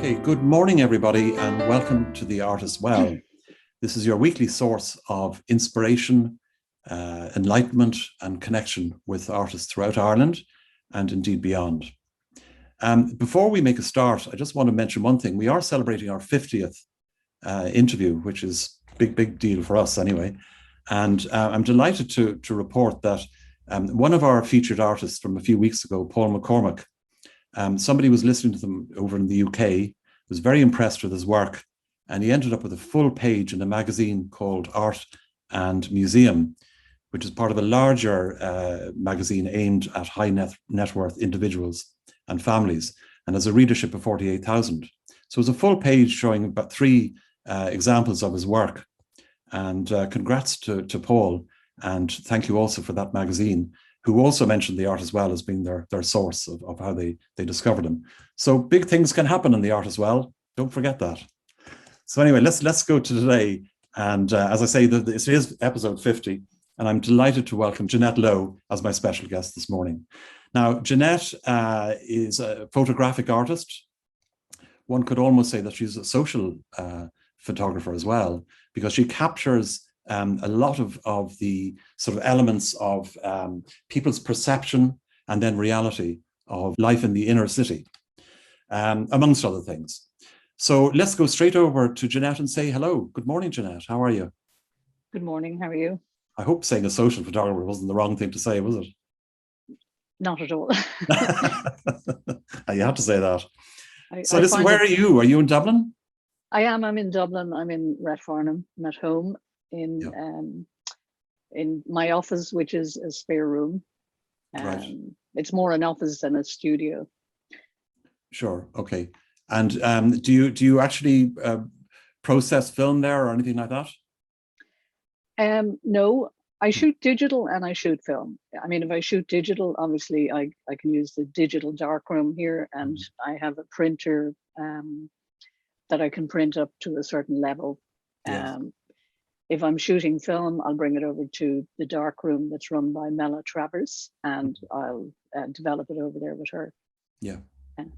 Okay, good morning, everybody, and welcome to The Art as Well. This is your weekly source of inspiration, enlightenment, and connection with artists throughout Ireland and indeed beyond. Before we make a start, I just want to mention one thing. We are celebrating our 50th interview, which is big deal for us anyway. And I'm delighted to report that one of our featured artists from a few weeks ago, Paul Mccormick, somebody was listening to them over in the UK, was very impressed with his work, and he ended up with a full page in a magazine called Art and Museum, which is part of a larger magazine aimed at high net worth individuals and families, and has a readership of 48,000. So it's a full page showing about 3 examples of his work. And congrats to Paul, and thank you also for that magazine, who also mentioned The Art as Well as being their source of how they discovered him. So big things can happen in The Art as Well. Don't forget that. So anyway, let's go to today. And as I say, this is episode 50, and I'm delighted to welcome Jeanette Lowe as my special guest this morning. Now, Jeanette is a photographic artist. One could almost say that she's a social photographer as well, because she captures a lot of the sort of elements of people's perception and then reality of life in the inner city, amongst other things. So let's go straight over to Jeanette and say hello. Good morning, Jeanette. How are you? Good morning. How are you? I hope saying a social photographer wasn't the wrong thing to say, was it? Not at all. You had to say that. So listen, where are you? Are you in Dublin? I am. I'm in Dublin. I'm in Rathfarnham. I'm at home in my office, which is a spare room. Right. It's more an office than a studio. Sure. Okay. And do you actually process film there or anything like that? No, I shoot digital and I shoot film. I mean, if I shoot digital, obviously I can use the digital darkroom here, and I have a printer that I can print up to a certain level. Yes. If I'm shooting film, I'll bring it over to the darkroom that's run by Mela Travers, and I'll develop it over there with her. Yeah.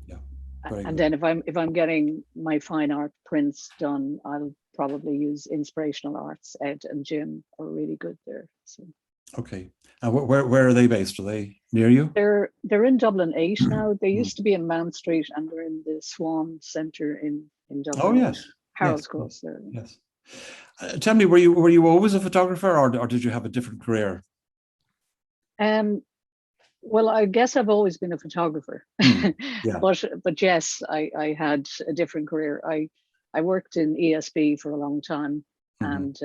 Yeah. And then if I'm getting my fine art prints done, I'll probably use Inspirational Arts. Ed and Jim are really good there. So. Okay. And where are they based? Are they near you? They're in Dublin 8 now. They used to be in Mount Street, and they're in the Swan Centre in Dublin. Oh yes. Harold's Cross there. Yes. Tell me, were you always a photographer, or did you have a different career? Well, I guess I've always been a photographer. Yeah. but yes, I had a different career. I worked in ESB for a long time, and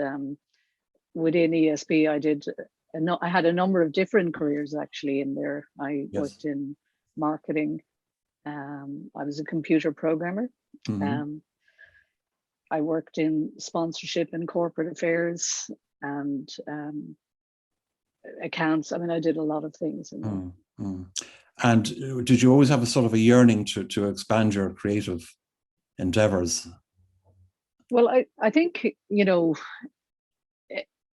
within ESB, I had a number of different careers actually in there. I worked in marketing. I was a computer programmer. I worked in sponsorship and corporate affairs and accounts. I mean, I did a lot of things. And did you always have a sort of a yearning to expand your creative endeavors? Well, I think,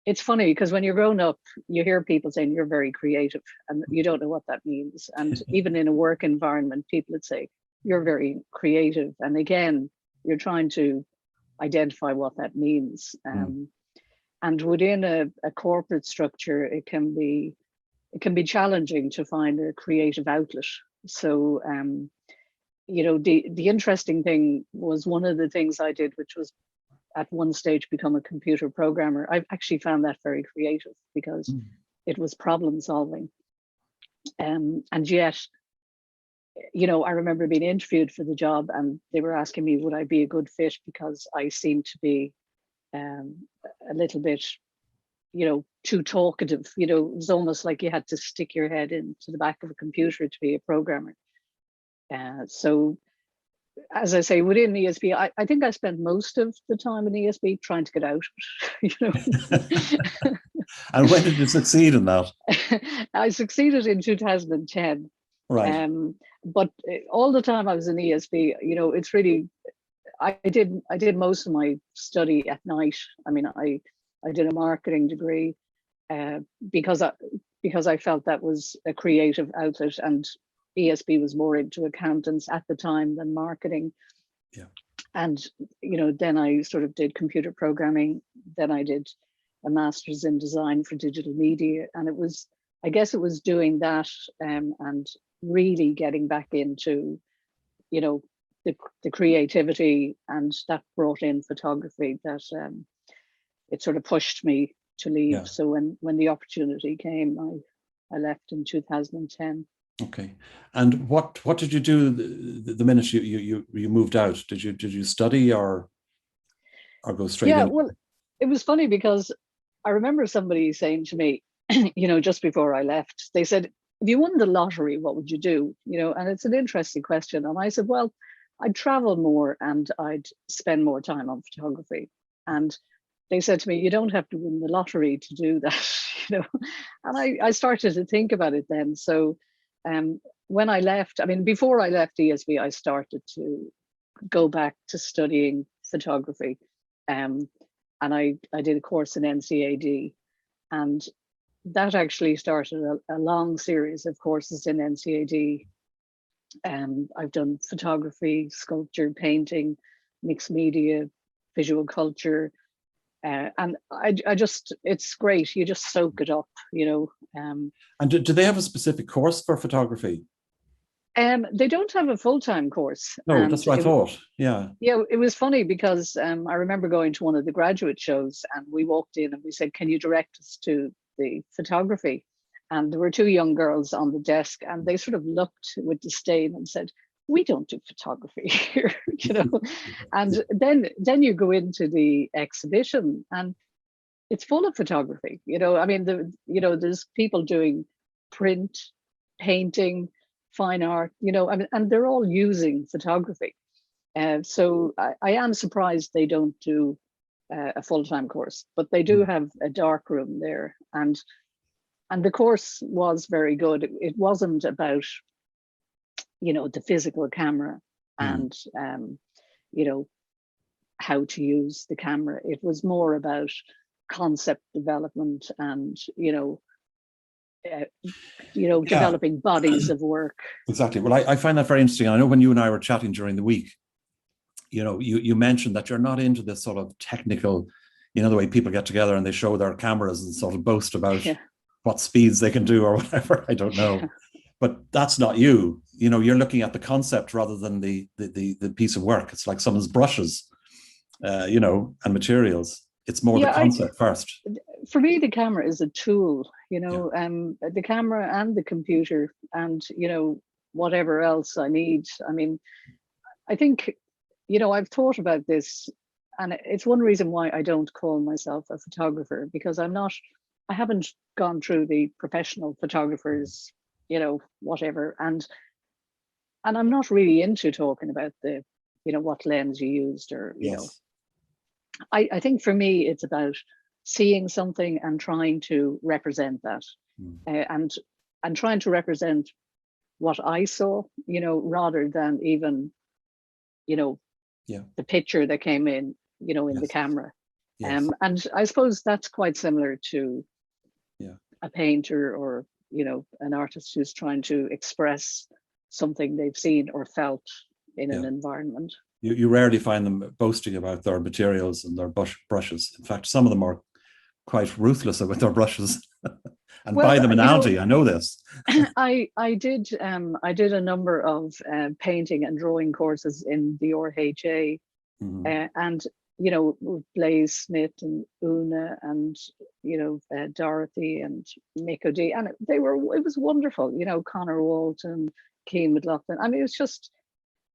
it's funny because when you're growing up, you hear people saying you're very creative, and you don't know what that means. And even in a work environment, people would say you're very creative. And again, you're trying to identify what that means. And within a corporate structure, it can be challenging to find a creative outlet. So, the interesting thing was, one of the things I did, which was at one stage become a computer programmer. I've actually found that very creative because it was problem solving. And yet, I remember being interviewed for the job, and they were asking me, would I be a good fit, because I seemed to be a little bit, too talkative. It was almost like you had to stick your head into the back of a computer to be a programmer. So, as I say, within ESB, I think I spent most of the time in ESB trying to get out. And when did you succeed in that? I succeeded in 2010. Right. But all the time I was in ESB, it's really, I did most of my study at night. I mean, I did a marketing degree because I felt that was a creative outlet, and ESB was more into accountants at the time than marketing. Yeah. And, then I sort of did computer programming. Then I did a master's in design for digital media. And I guess it was doing that and really getting back into, the creativity, and that brought in photography, that it sort of pushed me to leave. Yeah. So when the opportunity came, I left in 2010. Okay. And what did you do the minute you moved out? Did you study or go straight in? Yeah, well, it was funny because I remember somebody saying to me, just before I left, they said, if you won the lottery, what would you do? And it's an interesting question. And I said, well, I'd travel more and I'd spend more time on photography. And they said to me, you don't have to win the lottery to do that, And I started to think about it then. So when I left, before I left ESB, I started to go back to studying photography. And I did a course in NCAD, and that actually started a long series of courses in NCAD. I've done photography, sculpture, painting, mixed media, visual culture, and I just, it's great. You just soak it up, And do they have a specific course for photography? They don't have a full-time course. No, that's what I thought. Yeah. Yeah, it was funny because I remember going to one of the graduate shows, and we walked in and we said, can you direct us to the photography? And there were two young girls on the desk, and they sort of looked with disdain and said, we don't do photography here, And then you go into the exhibition and it's full of photography, there's people doing print, painting, fine art, and they're all using photography. So I am surprised they don't do a full-time course, but they do have a dark room there. And the course was very good. It wasn't about, the physical camera and, how to use the camera. It was more about concept development and, developing bodies of work. Exactly. Well, I find that very interesting. I know when you and I were chatting during the week, you mentioned that you're not into this sort of technical, the way people get together and they show their cameras and sort of boast about what speeds they can do or whatever. I don't know. But that's not you. You're looking at the concept rather than the piece of work. It's like someone's brushes, and materials. It's more the concept first. For me, the camera is a tool, the camera and the computer and, whatever else I need. I think, I've thought about this, and it's one reason why I don't call myself a photographer, because I haven't gone through the professional photographers, whatever. And I'm not really into talking about the, what lens you used or, I think for me, it's about seeing something and trying to represent that, and trying to represent what I saw, rather than even, the picture that came in, in the camera. And I suppose that's quite similar to a painter or, an artist who's trying to express something they've seen or felt in an environment. You rarely find them boasting about their materials and their brushes. In fact, some of them are quite ruthless with their brushes and buy them in Aldi. I know this. I did a number of painting and drawing courses in the RHA, and with Blaze Smith and Una and Dorothy and Mick O'D, and it was wonderful. Connor Walton, Keane McLaughlin. It was just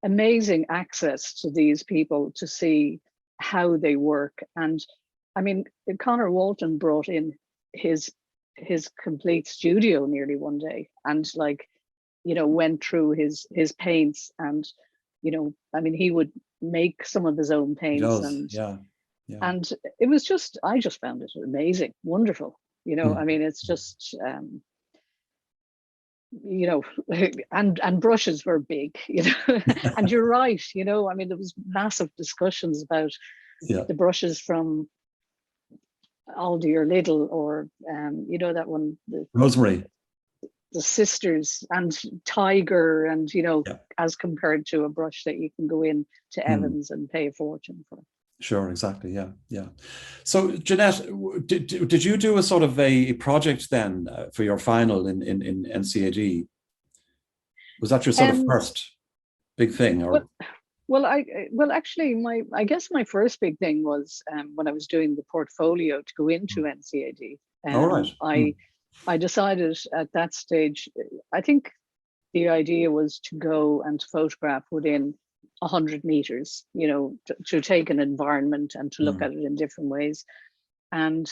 amazing access to these people to see how they work. And Connor Walton brought in his complete studio nearly one day, and went through his paints, and he would make some of his own paints, and it was just, I just found it amazing, wonderful. It's just and brushes were big, and you're right, there was massive discussions about the brushes from Aldi or Lidl or that one, Rosemary. the sisters and tiger, and Yeah. as compared to a brush that you can go in to Evans and pay a fortune for. Sure, exactly. Yeah, yeah. So, Jeanette, did you do a sort of a project then for your final in NCAD? Was that your sort of first big thing, or? Well, actually, I guess my first big thing was when I was doing the portfolio to go into NCAD. All right. I decided at that stage, I think the idea was to go and photograph within 100 meters, to take an environment and to look at it in different ways. And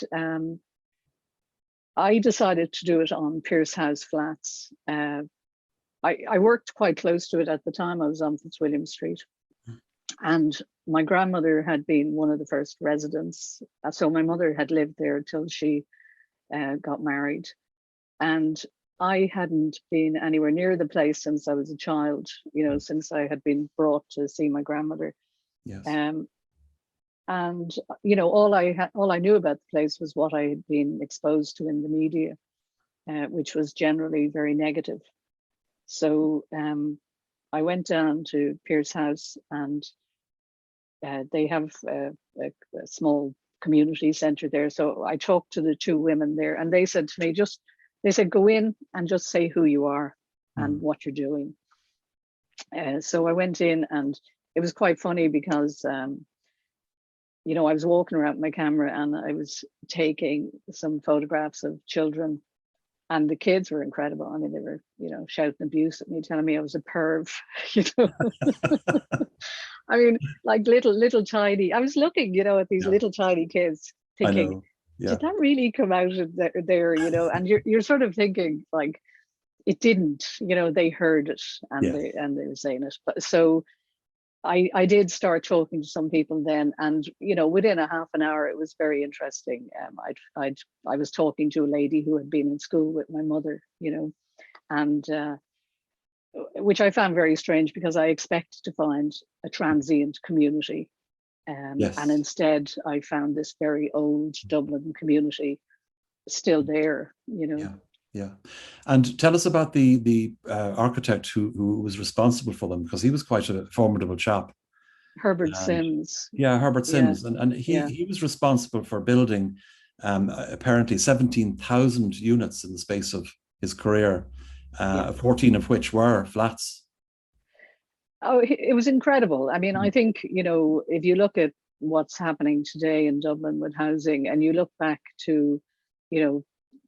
I decided to do it on Pierce House Flats. I worked quite close to it at the time. I was on Fitzwilliam Street. And my grandmother had been one of the first residents. So my mother had lived there till she got married. And I hadn't been anywhere near the place since I was a child, since I had been brought to see my grandmother. Yes. And all I knew about the place was what I had been exposed to in the media, which was generally very negative. So I went down to Pierce House, and they have a small community center there. So I talked to the two women there, and they said to me, they said, go in and just say who you are and what you're doing. So I went in, and it was quite funny because, I was walking around with my camera, and I was taking some photographs of children, and the kids were incredible. I mean, they were, shouting abuse at me, telling me I was a perv, I mean, like little tiny, I was looking, at these little tiny kids thinking, did that really come out of there, and you're sort of thinking like it didn't, they heard it, and they were saying it. But so I did start talking to some people then, and within a half an hour, it was very interesting. I was talking to a lady who had been in school with my mother, and which I found very strange, because I expected to find a transient community. And instead, I found this very old Dublin community still there, Yeah. And tell us about the architect who was responsible for them, because he was quite a formidable chap. Herbert Sims. Yeah, Herbert Sims. And he was responsible for building apparently 17,000 units in the space of his career, 14 of which were flats. Oh, it was incredible. I mean, I think, if you look at what's happening today in Dublin with housing, and you look back to,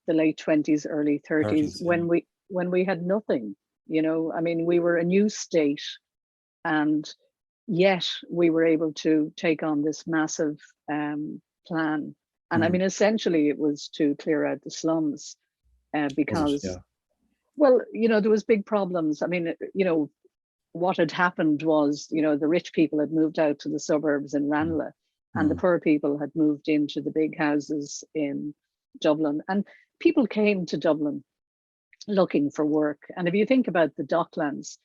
the late 20s, early 30s, when we had nothing, I mean, we were a new state, and yet we were able to take on this massive plan. And I mean, essentially it was to clear out the slums because, well, there was big problems. I mean, what had happened was, the rich people had moved out to the suburbs in Ranelagh, and the poor people had moved into the big houses in Dublin. And people came to Dublin looking for work. And if you think about the Docklands,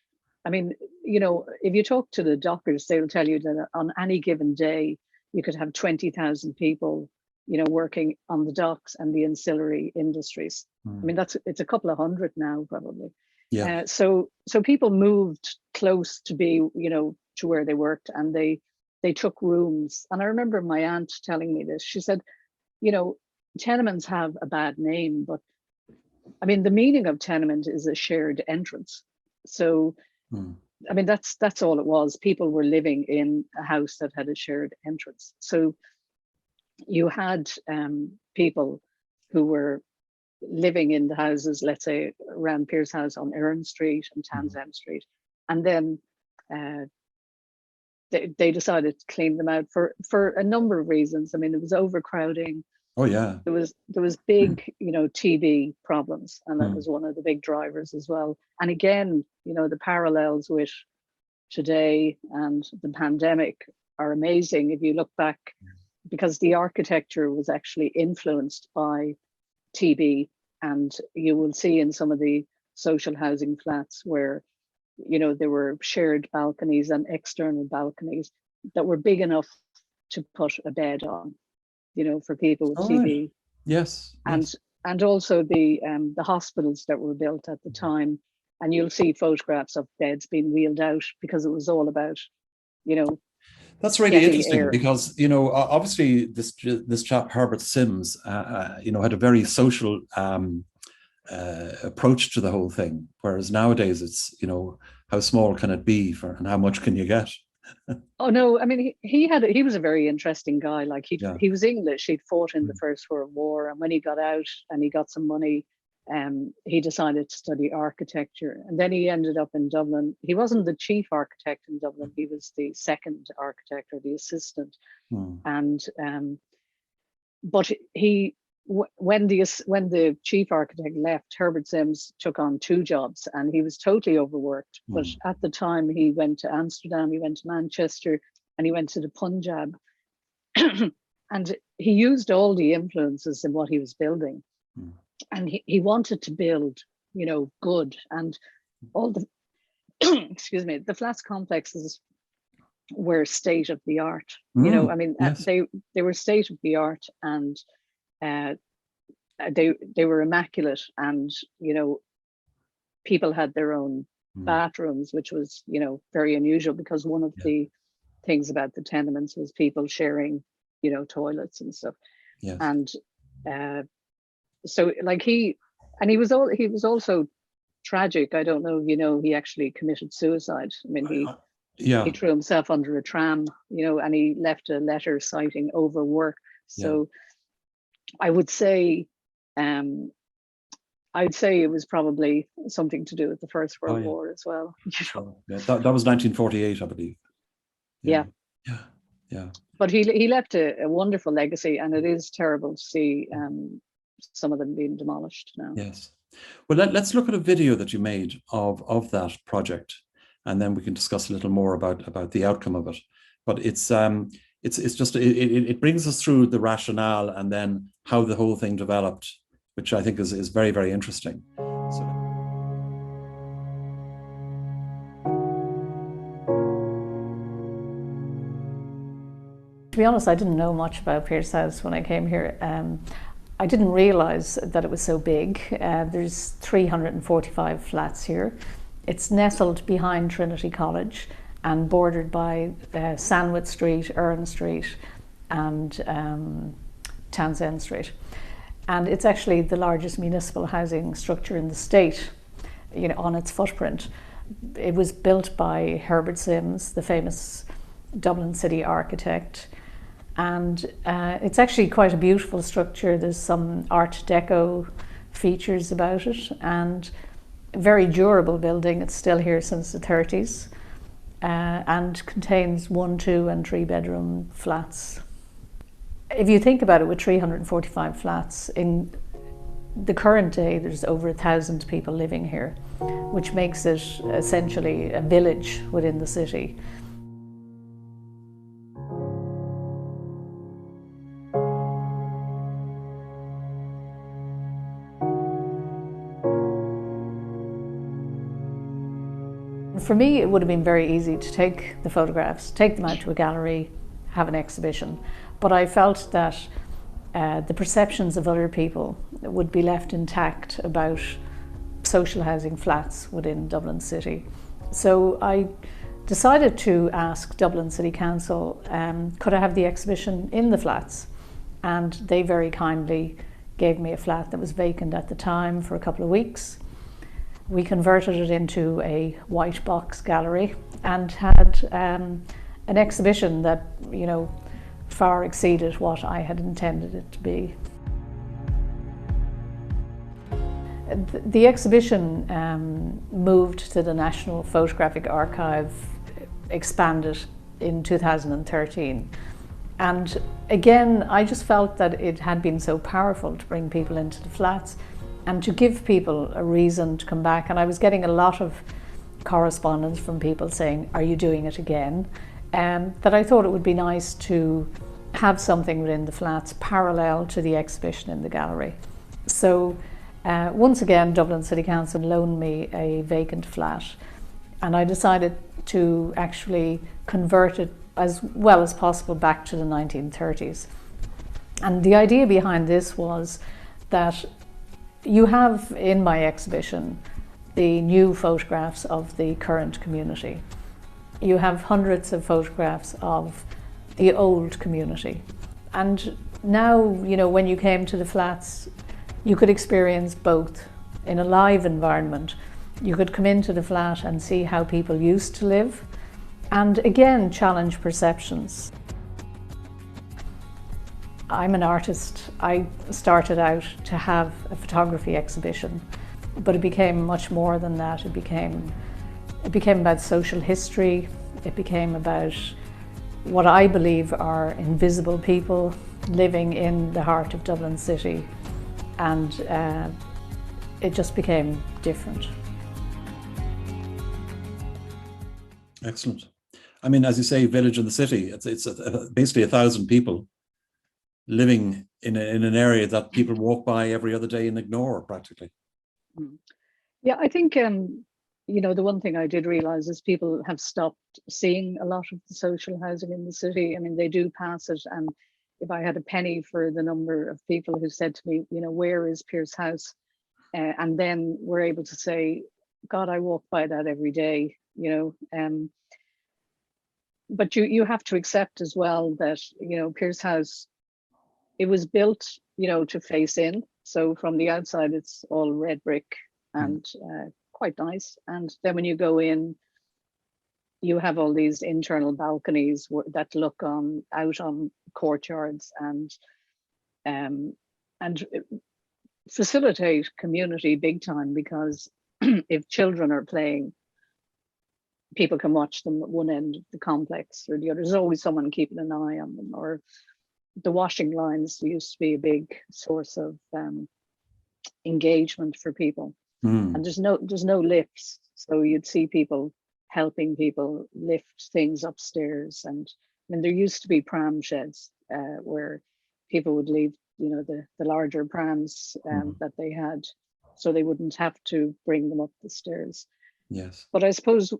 I mean, if you talk to the dockers, they'll tell you that on any given day, you could have 20,000 people, working on the docks and the ancillary industries. I mean, it's a couple of hundred now, probably. Yeah. So people moved close to be, to where they worked, and they took rooms. And I remember my aunt telling me this. She said, tenements have a bad name, but I mean, the meaning of tenement is a shared entrance. So, I mean, that's all it was. People were living in a house that had a shared entrance. So you had people who were living in the houses, let's say around Pierce House on Erin Street and Townsend Street. And then they decided to clean them out for a number of reasons. I mean, there was overcrowding. Oh yeah. There was big, TB problems, and that was one of the big drivers as well. And again, the parallels with today and the pandemic are amazing if you look back, because the architecture was actually influenced by TB, and you will see in some of the social housing flats where, there were shared balconies and external balconies that were big enough to put a bed on, for people with TB. Right. Yes. And and also the hospitals that were built at the time. And you'll see photographs of beds being wheeled out because it was all about, That's really interesting air. because, obviously this chap, Herbert Sims, had a very social approach to the whole thing. Whereas nowadays it's, how small can it be and how much can you get? Oh no, I mean he was a very interesting guy. Like he was English. He'd fought in the First World War, and when he got out and he got some money, he decided to study architecture. And then he ended up in Dublin. He wasn't the chief architect in Dublin. He was the second architect or the assistant. And but when the chief architect left, Herbert Sims took on 2 jobs, and he was totally overworked. But at the time, he went to Amsterdam, he went to Manchester, and he went to the Punjab. And he used all the influences in what he was building. And he wanted to build, good. And all the, excuse me, the flats complexes were state of the art. Yes. They were state of the art, and they were immaculate, and people had their own bathrooms, which was very unusual, because one of the things about the tenements was people sharing toilets and stuff. And so like he was also tragic. I don't know, he actually committed suicide. I mean, he threw himself under a tram, and he left a letter citing overwork. So I would say, I'd say it was probably something to do with the First World War as well. Sure. Yeah, that was 1948, I believe. Yeah. But he left a wonderful legacy, and it is terrible to see some of them being demolished now. Yes. Well, let's look at a video that you made of that project, and then we can discuss a little more about the outcome of it. But it's just it brings us through the rationale and then how the whole thing developed, which I think is very, very interesting. To be honest, I didn't know much about Pierce House when I came here. I didn't realise that it was so big. There's 345 flats here. It's nestled behind Trinity College and bordered by Sandwich Street, Earn Street, and Townsend Street. And it's actually the largest municipal housing structure in the state, on its footprint. It was built by Herbert Sims, the famous Dublin city architect. And it's actually quite a beautiful structure. There's some Art Deco features about it, and a very durable building. It's still here since the 30s, and contains 1, 2 and 3 bedroom flats. If you think about it, with 345 flats, in the current day there's over 1,000 people living here, which makes it essentially a village within the city. For me, it would have been very easy to take the photographs, take them out to a gallery, have an exhibition. But I felt that the perceptions of other people would be left intact about social housing flats within Dublin City. So I decided to ask Dublin City Council, could I have the exhibition in the flats? And they very kindly gave me a flat that was vacant at the time for a couple of weeks. We converted it into a white box gallery and had an exhibition that, far exceeded what I had intended it to be. The exhibition moved to the National Photographic Archive, expanded in 2013. And again, I just felt that it had been so powerful to bring people into the flats and to give people a reason to come back. And I was getting a lot of correspondence from people saying, are you doing it again? That I thought it would be nice to have something within the flats parallel to the exhibition in the gallery. So once again, Dublin City Council loaned me a vacant flat, and I decided to actually convert it as well as possible back to the 1930s. And the idea behind this was that You have in my exhibition the new photographs of the current community. You have hundreds of photographs of the old community. And now, you know, when you came to the flats, you could experience both in a live environment. You could come into the flat and see how people used to live, and again, challenge perceptions. I'm an artist. I started out to have a photography exhibition, but it became much more than that. It became about social history. It became about what I believe are invisible people living in the heart of Dublin City, and it just became different. Excellent. I mean, as you say, village in the city, it's basically 1,000 people living in an area that people walk by every other day and ignore practically. Yeah, I think, you know, the one thing I did realize is people have stopped seeing a lot of the social housing in the city. I mean, they do pass it. And if I had a penny for the number of people who said to me, you know, where is Pierce House? And then we're able to say, God, I walk by that every day, you know. But you have to accept as well that, you know, Pierce House, it was built, you know, to face in. So from the outside, it's all red brick and quite nice. And then when you go in, you have all these internal balconies that look out on courtyards and facilitate community big time, because if children are playing, people can watch them at one end of the complex or the other. There's always someone keeping an eye on them. Or the washing lines used to be a big source of engagement for people. And there's no lifts, so you'd see people helping people lift things upstairs. And I mean, there used to be pram sheds where people would leave, you know, the larger prams that they had, so they wouldn't have to bring them up the stairs. Yes. But I suppose,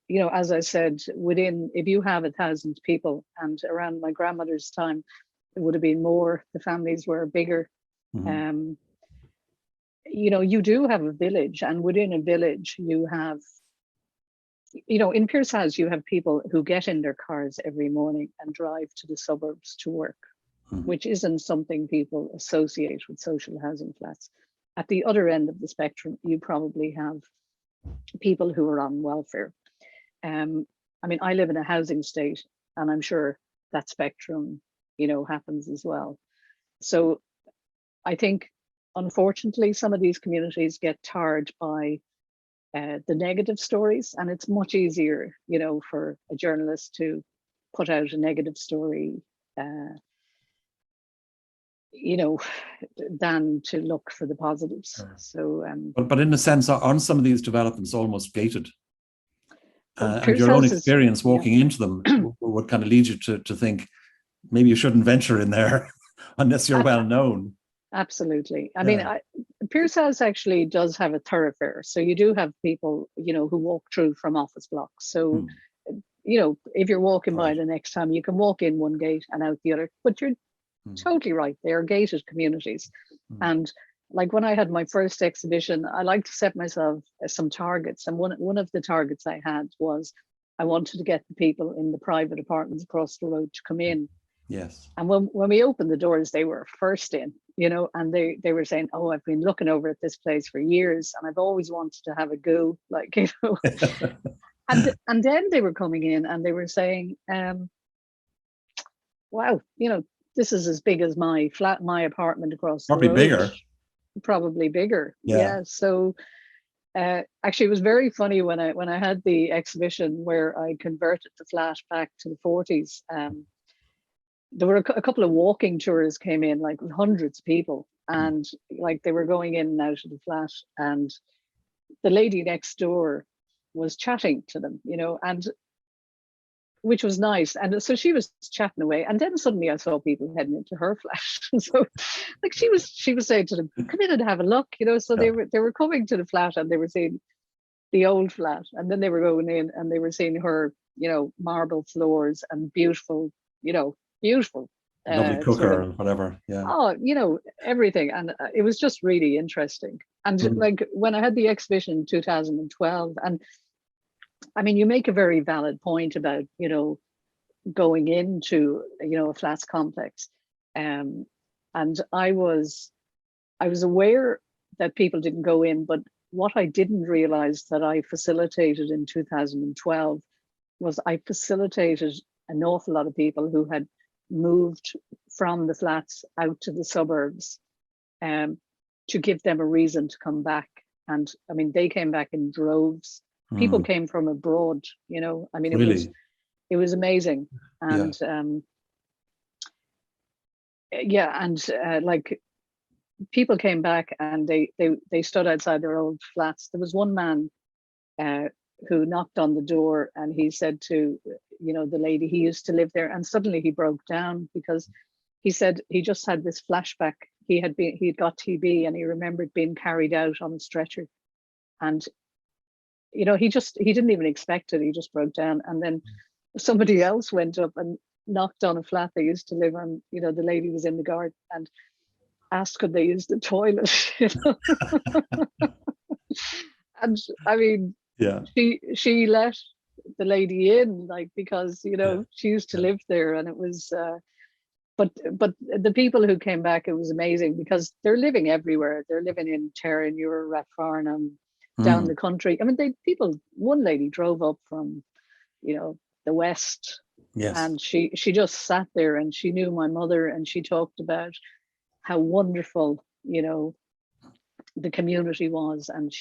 you know, as I said, if you have 1,000 people, and around my grandmother's time, it would have been more, the families were bigger. You know, you do have a village, and within a village you have, you know, in Pierce House you have people who get in their cars every morning and drive to the suburbs to work, which isn't something people associate with social housing flats. At the other end of the spectrum, you probably have people who are on welfare. I mean, I live in a housing estate, and I'm sure that spectrum, you know, happens as well. So I think, unfortunately, some of these communities get tarred by the negative stories, and it's much easier, you know, for a journalist to put out a negative story, you know, than to look for the positives. Sure. So, but in a sense, aren't some of these developments almost gated? And your own Houses, experience walking into them would kind of lead you to think maybe you shouldn't venture in there unless you're well known. Absolutely. I mean, Pierce House actually does have a thoroughfare. So you do have people, you know, who walk through from office blocks. So, you know, if you're walking by the next time, you can walk in one gate and out the other. But you're totally right. They are gated communities. And like when I had my first exhibition, I like to set myself some targets. And one of the targets I had was I wanted to get the people in the private apartments across the road to come in. Yes. And when we opened the doors, they were first in, you know, and they were saying, oh, I've been looking over at this place for years and I've always wanted to have a go, like, you know. and then they were coming in and they were saying, wow, you know, this is as big as my flat, my apartment across the road. Probably bigger. Yeah. So actually, it was very funny when I had the exhibition where I converted the flat back to the 40s. There were a couple of walking tours came in, like with hundreds of people, and like they were going in and out of the flat, and the lady next door was chatting to them, you know, and which was nice. And so she was chatting away, and then suddenly I saw people heading into her flat. So like she was saying to them, come in and have a look, you know. So they were coming to the flat and they were seeing the old flat, and then they were going in and they were seeing her, you know, marble floors and beautiful, you know, beautiful Lovely cooker and whatever. Yeah. Oh, everything. And it was just really interesting. And like when I had the exhibition in 2012, and I mean, you make a very valid point about, going into, a flats complex. And I was aware that people didn't go in, but what I didn't realize that I facilitated in 2012 was I facilitated an awful lot of people who had moved from the flats out to the suburbs, to give them a reason to come back. And I mean, they came back in droves. People came from abroad, I mean, Really? it was amazing. And like people came back and they stood outside their old flats. There was one man who knocked on the door, and he said to the lady, he used to live there, and suddenly he broke down because he said he just had this flashback. He'd got TB, and he remembered being carried out on a stretcher, and he didn't even expect it. He just broke down. And then somebody else went up and knocked on a flat they used to live on. The lady was in the garden and asked could they use the toilet. And I mean, she let the lady in, like, because she used to live there, and it was but the people who came back, it was amazing because they're living everywhere. They're living in Terranure, Rathfarnham, down the country. I mean, one lady drove up from the west, and she just sat there, and she knew my mother, and she talked about how wonderful the community was. And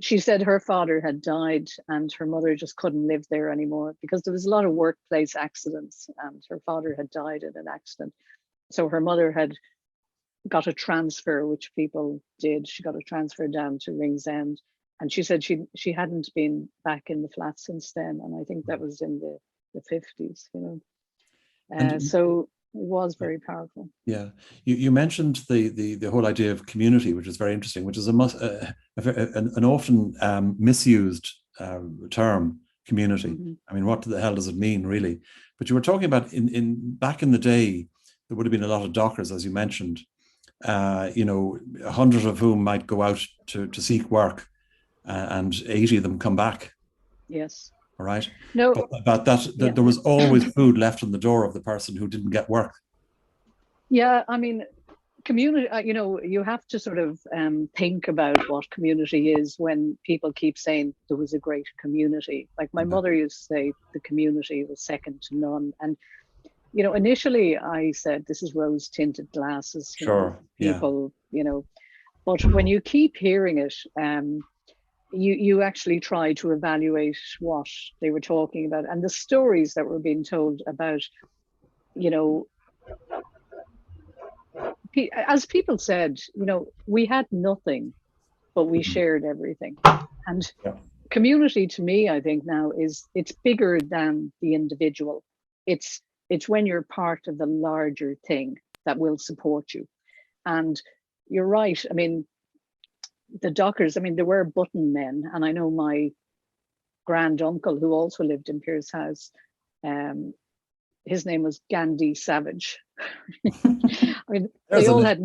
she said her father had died and her mother just couldn't live there anymore because there was a lot of workplace accidents, and her father had died in an accident. So her mother had got a transfer, which people did. She got a transfer down to Ringsend, and she said she hadn't been back in the flat since then. And I think that was in the 50s, so it was very powerful. Yeah, you mentioned the whole idea of community, which is very interesting, which is an often misused term, community. I mean, what the hell does it mean, really? But you were talking about back in the day, there would have been a lot of dockers, as you mentioned. 100 of whom might go out to seek work, and 80 of them come back. Yes. All right. No. But about that, there was always food left on the door of the person who didn't get work. Yeah, I mean, community. You have to sort of think about what community is when people keep saying there was a great community. Like my mother used to say, the community was second to none. And initially I said this is rose-tinted glasses. People. But when you keep hearing it, you actually try to evaluate what they were talking about and the stories that were being told about, as people said, we had nothing, but we shared everything. And community to me, I think now it's bigger than the individual. It's when you're part of the larger thing that will support you. And you're right. I mean, the dockers, I mean, there were button men, and I know my grand uncle who also lived in Pierce House, his name was Gandhi Savage. I mean, they all had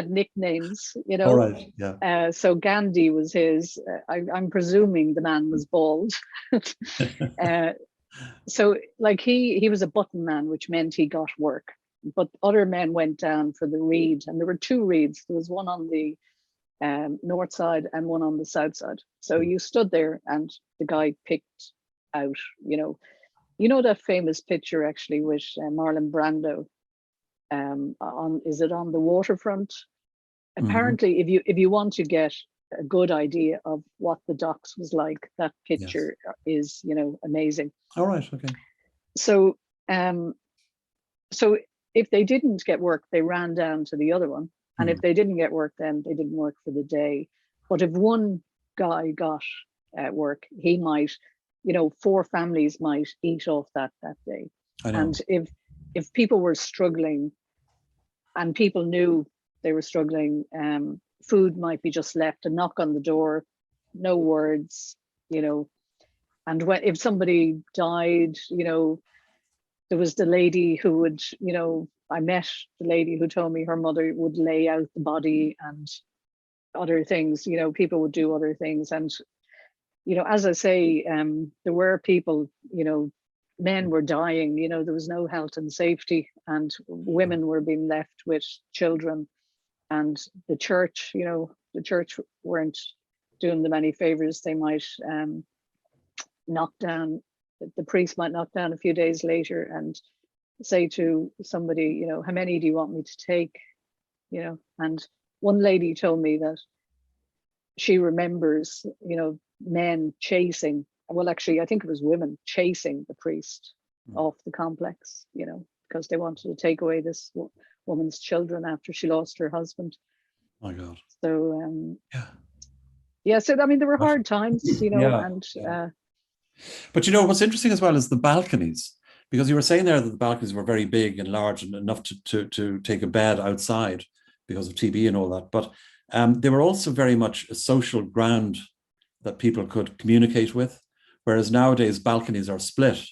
nicknames, All right. Yeah. So Gandhi was his. I'm presuming the man was bald. So like he was a button man, which meant he got work. But other men went down for the reed, and there were two reeds. There was one on the north side and one on the south side. So you stood there and the guy picked out, that famous picture actually with Marlon Brando is it on the waterfront? Apparently, if you want to get a good idea of what the docks was like, that picture is, amazing. All right. Okay. So if they didn't get work, they ran down to the other one. And if they didn't get work, then they didn't work for the day. But if one guy got work, he might, 4 families might eat off that day. And if people were struggling and people knew they were struggling, food might be just left, a knock on the door, no words, and if somebody died, there there was the lady who would, I met the lady who told me her mother would lay out the body and other things, people would do other things. And, as I say, there were people, men were dying, there was no health and safety, and women were being left with children. And the church, weren't doing them any favors. They might the priest might knock down a few days later and say to somebody, how many do you want me to take? And one lady told me that she remembers, men chasing, well, actually, I think it was women chasing the priest off the complex, because they wanted to take away this woman's children after she lost her husband. My God. So, so, I mean, there were hard times, and... But what's interesting as well is the balconies, because you were saying there that the balconies were very big and large and enough to take a bed outside because of TB and all that. But they were also very much a social ground that people could communicate with, whereas nowadays balconies are split.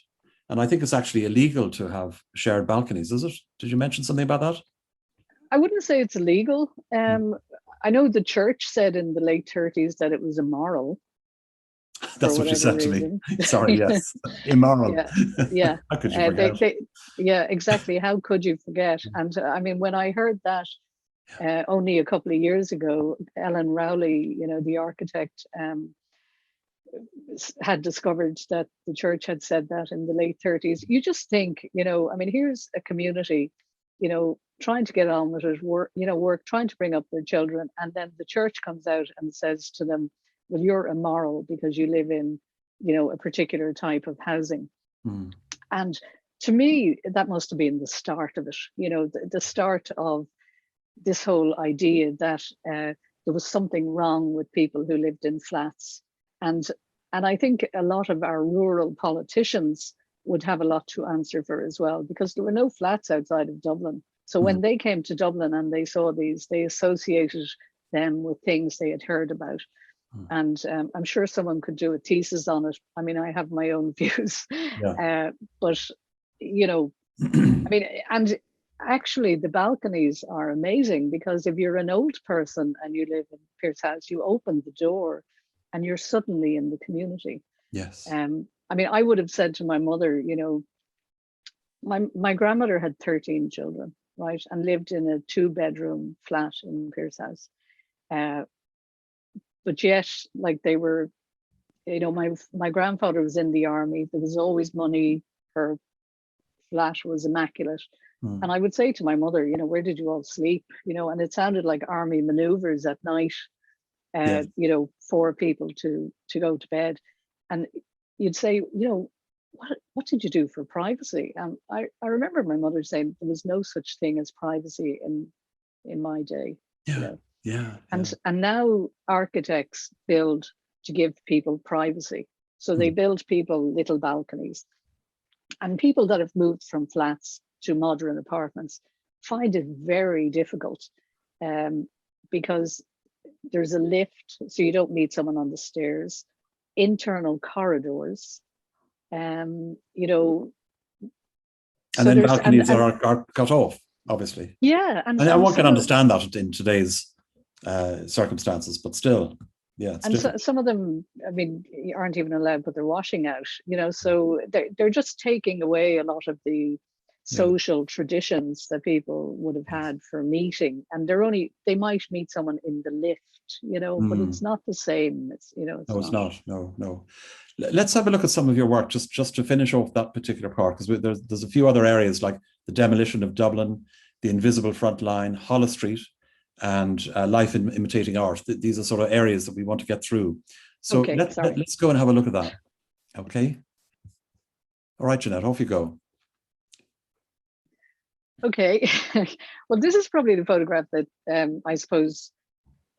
And I think it's actually illegal to have shared balconies, is it? Did you mention something about that? I wouldn't say it's illegal. I know the church said in the late 30s that it was immoral. That's what she said to me. Sorry, yes. Immoral. Yeah. How could you forget? Yeah, exactly. How could you forget? And I mean, when I heard that only a couple of years ago, Ellen Rowley, the architect, had discovered that the church had said that in the late 30s. You just think, I mean, here's a community, trying to get on with it, work, trying to bring up their children. And then the church comes out and says to them, well, you're immoral because you live in, a particular type of housing. And to me, that must have been the start of it, the start of this whole idea that there was something wrong with people who lived in flats. And I think a lot of our rural politicians would have a lot to answer for as well, because there were no flats outside of Dublin. So when they came to Dublin and they saw these, they associated them with things they had heard about. And I'm sure someone could do a thesis on it. I mean, I have my own views, but, I mean, and actually the balconies are amazing, because if you're an old person and you live in Pierce House, you open the door and you're suddenly in the community. Yes. I mean, I would have said to my mother, my grandmother had 13 children, right? And lived in a 2-bedroom flat in Pierce House. But yet, like, they were, my grandfather was in the army. There was always money. Her flat was immaculate. And I would say to my mother, where did you all sleep? And it sounded like army maneuvers at night, for people to go to bed. And you'd say, what did you do for privacy? And I remember my mother saying there was no such thing as privacy in my day. And now architects build to give people privacy. So they build people little balconies. And people that have moved from flats to modern apartments find it very difficult, because there's a lift, so you don't meet someone on the stairs, internal corridors, and then balconies are cut off, obviously. Yeah. And one can understand that in today's circumstances, but still, it's some of them, I mean, aren't even allowed to put their washing out, so they're just taking away a lot of the social traditions that people would have had for meeting, and they might meet someone in the lift, but it's not the same. It's it's not. No. Let's have a look at some of your work just to finish off that particular part, because there's a few other areas like the demolition of Dublin, the invisible front line, Holles Street, and life in imitating art. These are sort of areas that we want to get through. So let's go and have a look at that. Okay. All right, Jeanette, off you go. Okay. Well, this is probably the photograph that I suppose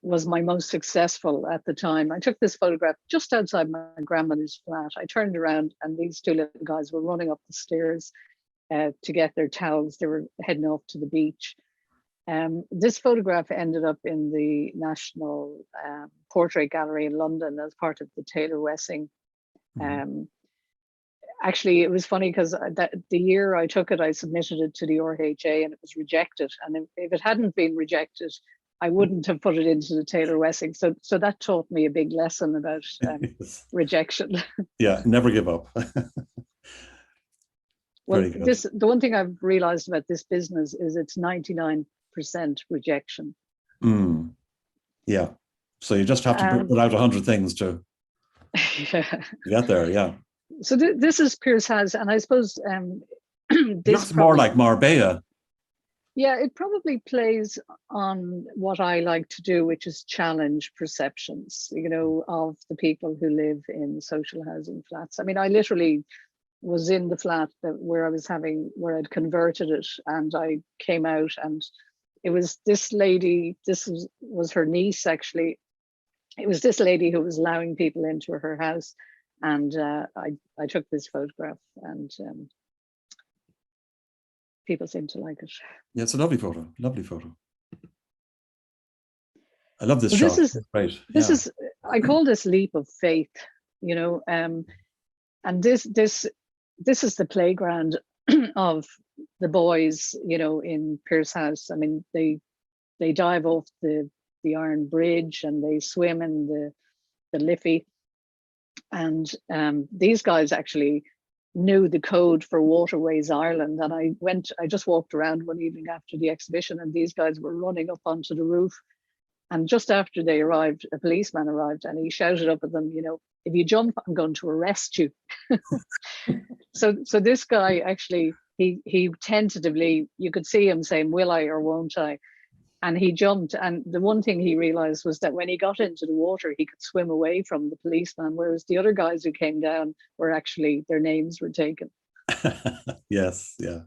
was my most successful at the time. I took this photograph just outside my grandmother's flat. I turned around and these two little guys were running up the stairs to get their towels. They were heading off to the beach. This photograph ended up in the National Portrait Gallery in London as part of the Taylor Wessing. Actually, it was funny because that the year I took it, I submitted it to the RHA and it was rejected. And if it hadn't been rejected, I wouldn't have put it into the Taylor Wessing. So that taught me a big lesson about Yes. rejection. Yeah, never give up. Well, Very good. the one thing I've realized about this business is it's 99% rejection. Yeah. So you just have to put out 100 things to get there. Yeah. So this is Pierce House, and I suppose It this looks more like Marbella. Yeah, it probably plays on what I like to do, which is challenge perceptions, you know, of the people who live in social housing flats. I mean, I literally was in the flat where I'd converted it, and I came out, and it was this lady, was her niece actually. It was this lady who was allowing people into her house, and I took this photograph, and people seem to like it. Yeah, it's a lovely photo. Lovely photo. I love this Well, shot. This is I call this leap of faith, you know, and this is the playground of the boys, you know, in Pierce House. I mean, they dive off the Iron Bridge and they swim in the Liffey, and these guys actually knew the code for Waterways Ireland. And I just walked around one evening after the exhibition, and these guys were running up onto the roof. And just after they arrived, a policeman arrived, and he shouted up at them, you know, if you jump, I'm going to arrest you. So this guy actually, he tentatively, you could see him saying, will I or won't I? And he jumped. And the one thing he realized was that when he got into the water, he could swim away from the policeman, whereas the other guys who came down were actually, their names were taken. Yes, yeah.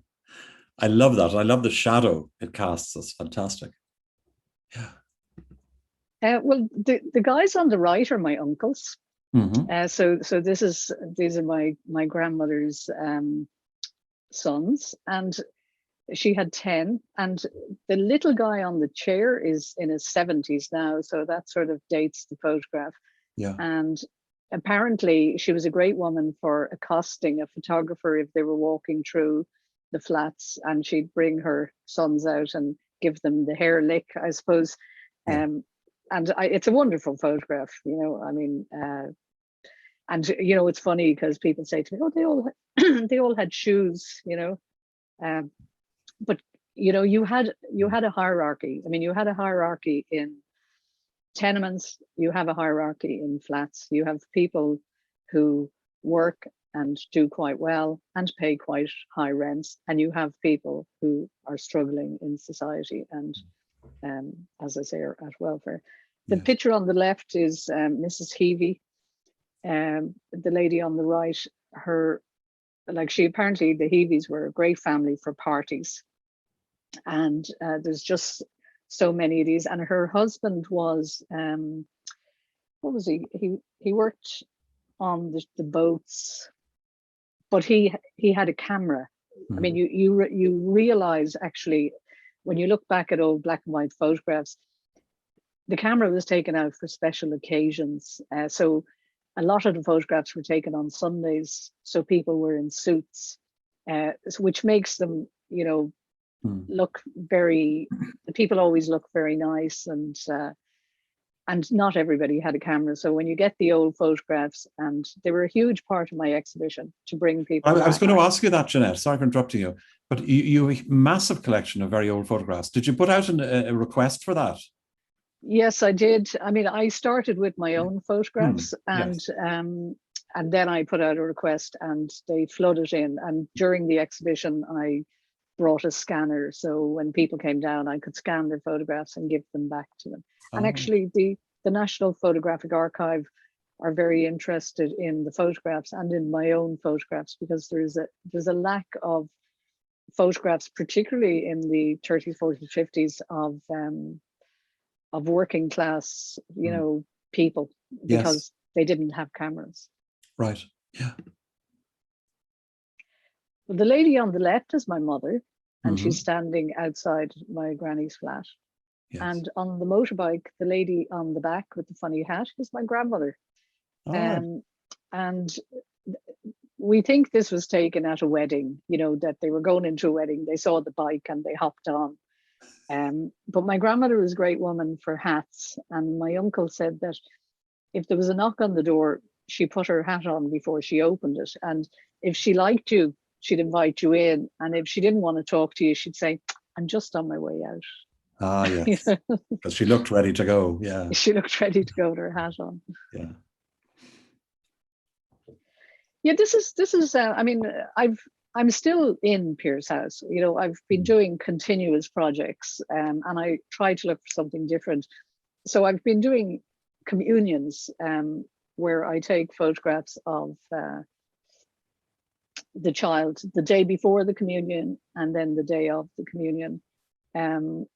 I love that. I love the shadow it casts. It's fantastic. Yeah. Well, the guys on the right are my uncles. Mm-hmm. So these are my grandmother's sons, and she had 10, and the little guy on the chair is in his 70s now, so that sort of dates the photograph. Yeah. And apparently she was a great woman for accosting a photographer if they were walking through the flats, and she'd bring her sons out and give them the hair lick, I suppose. Yeah. And it's a wonderful photograph, you know. I mean, and you know, it's funny because people say to me, "Oh, they all had shoes," you know. But you know, you had a hierarchy. I mean, you had a hierarchy in tenements. You have a hierarchy in flats. You have people who work and do quite well and pay quite high rents, and you have people who are struggling in society and, as I say, are at welfare. The picture on the left is Mrs. Heavey. The lady on the right, she apparently, the Heavies were a great family for parties, and there's just so many of these. And her husband was what was he worked on the boats, but he had a camera. I mean, you realize actually when you look back at old black and white photographs, the camera was taken out for special occasions. So a lot of the photographs were taken on Sundays, so people were in suits, which makes them, you know, look very. The people always look very nice, and not everybody had a camera. So when you get the old photographs, and they were a huge part of my exhibition to bring people. I was going to ask you that, Jeanette. Sorry for interrupting you, but you have a massive collection of very old photographs. Did you put out a request for that? Yes, I did. I mean, I started with my own photographs, and then I put out a request, and they flooded in. And during the exhibition, I brought a scanner, so when people came down, I could scan their photographs and give them back to them. And actually, the National Photographic Archive are very interested in the photographs and in my own photographs, because there's a lack of photographs, particularly in the 30s, 40s, 50s, of working class, you know, people, because they didn't have cameras. Right. Yeah. Well, the lady on the left is my mother, and she's standing outside my granny's flat. Yes. And on the motorbike, the lady on the back with the funny hat is my grandmother. And we think this was taken at a wedding, you know, that they were going into a wedding, they saw the bike and they hopped on. But my grandmother was a great woman for hats, and my uncle said that if there was a knock on the door, she put her hat on before she opened it, and if she liked you, she'd invite you in, and if she didn't want to talk to you, she'd say, "I'm just on my way out." Ah, yes, because she looked ready to go. Yeah, She looked ready to go with her hat on. yeah. Yeah, this is. I mean, I'm still in Pierce House. You know, I've been doing continuous projects, and I try to look for something different. So I've been doing communions, where I take photographs of the child the day before the communion and then the day of the communion, and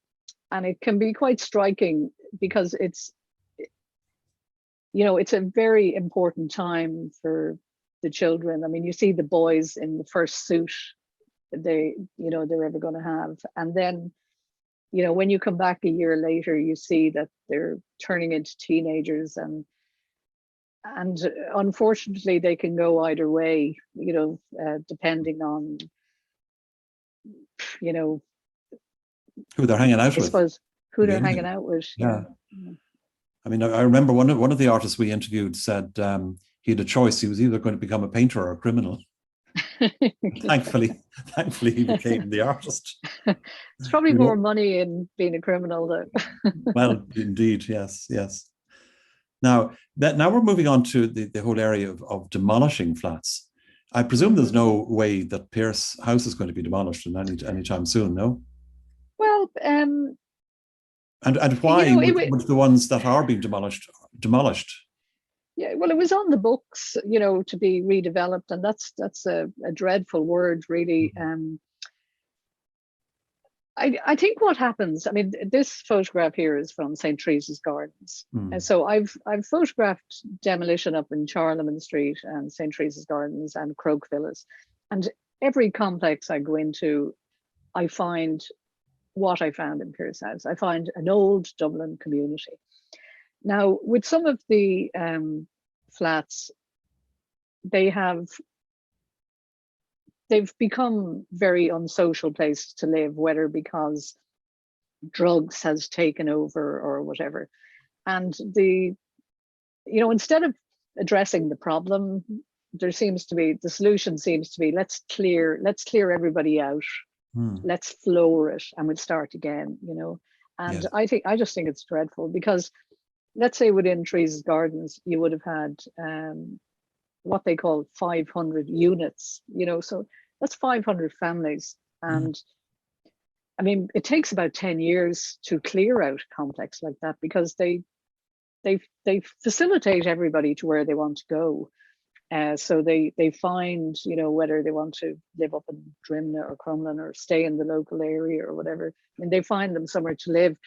it can be quite striking because it's, you know, it's a very important time for the children. I mean, you see the boys in the first suit they're ever going to have, and then, you know, when you come back a year later, you see that they're turning into teenagers, and unfortunately they can go either way, you know, depending on, you know, Who they're hanging out I with. suppose who they're Yeah. hanging out with. Yeah. I mean, I remember one of the artists we interviewed said he had a choice. He was either going to become a painter or a criminal. Thankfully, he became the artist. It's probably more money in being a criminal, though. Well, indeed, yes. Now we're moving on to the whole area of demolishing flats. I presume there's no way that Pierce House is going to be demolished in any time soon, no? Well, and why, you know, would the ones that are being demolished? Yeah, well, it was on the books, you know, to be redeveloped, and that's a dreadful word, really. I think what happens, I mean, this photograph here is from St. Teresa's Gardens. And so I've photographed demolition up in Charlemagne Street and St. Teresa's Gardens and Croke Villas. And every complex I go into, I find what I found in Pierce House. I find an old Dublin community. Now, with some of the flats, they've become very unsocial places to live, whether because drugs has taken over or whatever. And instead of addressing the problem, the solution seems to be, let's clear everybody out, let's floor it, and we'll start again, you know. And yes. I just think it's dreadful, because let's say within Teresa's Gardens, you would have had what they call 500 units, you know, so that's 500 families. And I mean, it takes about 10 years to clear out a complex like that, because they facilitate everybody to where they want to go. So they find, you know, whether they want to live up in Drimna or Crumlin or stay in the local area or whatever. I mean, they find them somewhere to live,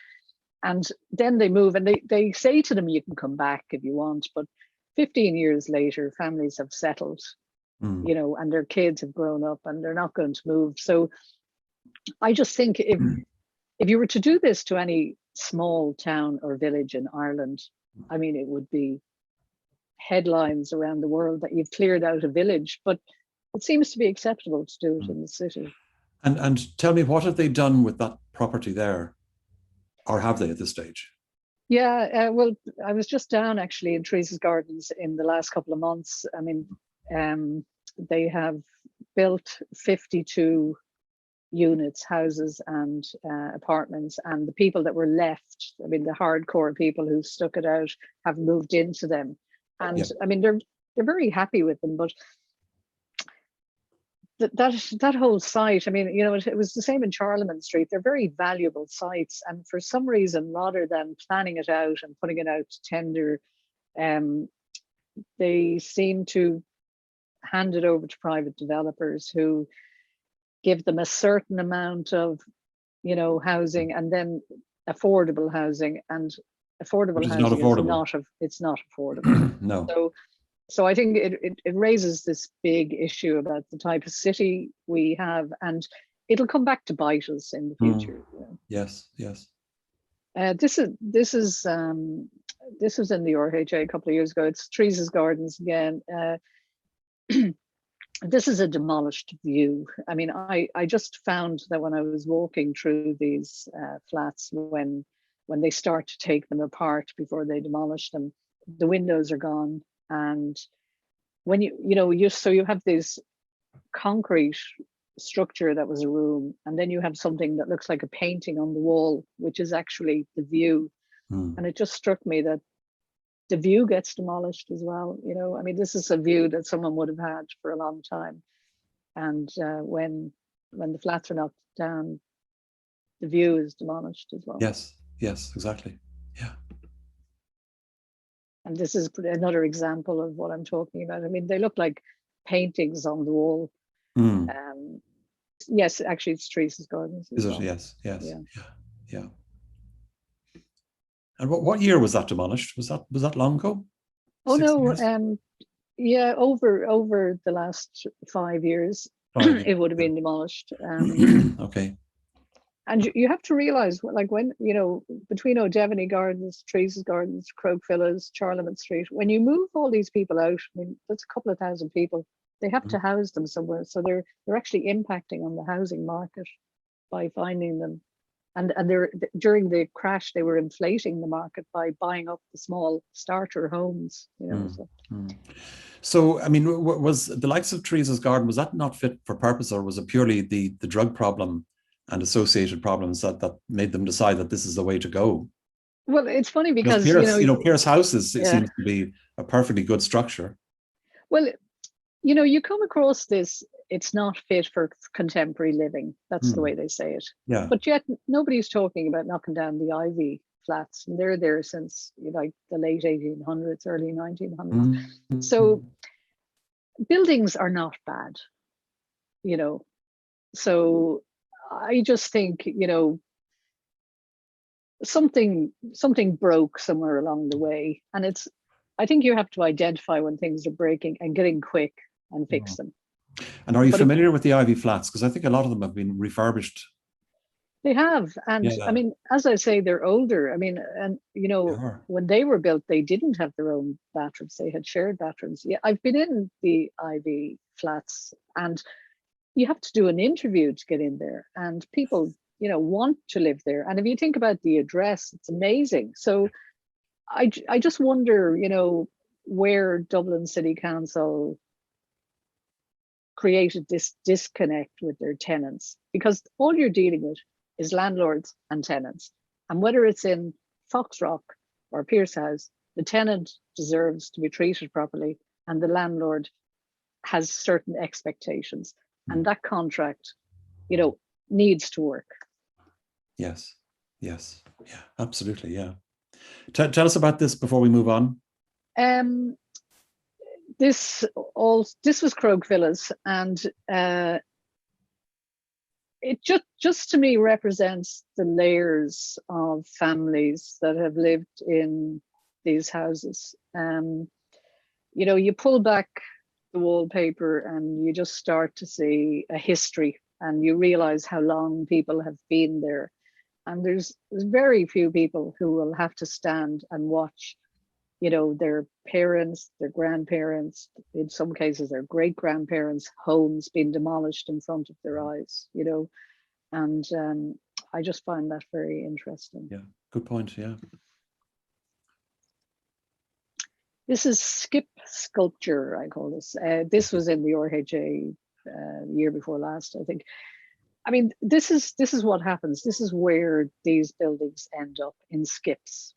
and then they move, and they say to them, you can come back if you want, but 15 years later, families have settled, you know, and their kids have grown up and they're not going to move. So I just think if you were to do this to any small town or village in Ireland, I mean, it would be headlines around the world that you've cleared out a village, but it seems to be acceptable to do it in the city. And tell me, what have they done with that property there? Or have they at this stage? Yeah, well, I was just down actually in Teresa's Gardens in the last couple of months. I mean, they have built 52 units, houses and apartments, and the people that were left, I mean, the hardcore people who stuck it out, have moved into them. And I mean, they're very happy with them, but that whole site, I mean, you know, it was the same in Charlemagne Street. They're very valuable sites, and for some reason, rather than planning it out and putting it out to tender, they seem to hand it over to private developers who give them a certain amount of, you know, housing, and then affordable housing, and affordable housing is not affordable. No. So I think it raises this big issue about the type of city we have, and it'll come back to bite us in the future. You know? Yes. This was in the RHA a couple of years ago. It's Teresa's Gardens again. this is a demolished view. I mean, I just found that when I was walking through these flats, when they start to take them apart before they demolish them, the windows are gone. And when you have this concrete structure that was a room, and then you have something that looks like a painting on the wall, which is actually the view. And it just struck me that the view gets demolished as well. I mean, this is a view that someone would have had for a long time. And when the flats are knocked down, the view is demolished as well. Yes, exactly. Yeah. And this is another example of what I'm talking about. I mean, they look like paintings on the wall. Yes, actually, it's Teresa's Gardens. Is it? Yes. Yeah. And what year was that demolished? Was that long ago? Oh 6 no, years? yeah, over the last 5 years, it would have been demolished. Okay. And you have to realize, like, when between O'Devany Gardens, Teresa's Gardens, Croke Villas, Charlemont Street, when you move all these people out, I mean, that's a couple of thousand people. They have to house them somewhere, so they're actually impacting on the housing market by finding them. And during the crash, they were inflating the market by buying up the small starter homes. So, I mean, was the likes of Teresa's Garden, was that not fit for purpose, or was it purely the drug problem and associated problems that made them decide that this is the way to go? Well, it's funny because Pierce House it seems to be a perfectly good structure. Well, you come across this, it's not fit for contemporary living. That's the way they say it. Yeah. But yet nobody's talking about knocking down the Ivy flats. And they're there since like the late 1800s, early 1900s. So buildings are not bad, So I just think, something broke somewhere along the way. And I think you have to identify when things are breaking and getting quick and fix them. And are you familiar with the Ivy flats? Because I think a lot of them have been refurbished. They have. And I mean, as I say, they're older. I mean, and when they were built, they didn't have their own bathrooms. They had shared bathrooms. Yeah, I've been in the Ivy flats, and you have to do an interview to get in there. And people, want to live there. And if you think about the address, it's amazing. So I just wonder, where Dublin City Council created this disconnect with their tenants, because all you're dealing with is landlords and tenants. And whether it's in Foxrock or Pierce House, the tenant deserves to be treated properly, and the landlord has certain expectations. And that contract, needs to work. Yes. Yeah, absolutely. Yeah. Tell us about this before we move on. This was Croke Villas, and it just to me represents the layers of families that have lived in these houses. You pull back the wallpaper and you just start to see a history, and you realize how long people have been there. And there's very few people who will have to stand and watch, their parents, their grandparents, in some cases their great grandparents' homes being demolished in front of their eyes, and I just find that very interesting. Yeah, good point. Yeah. This is skip sculpture, I call this. This was in the RHA year before last, I think. I mean, this is what happens. This is where these buildings end up, in skips.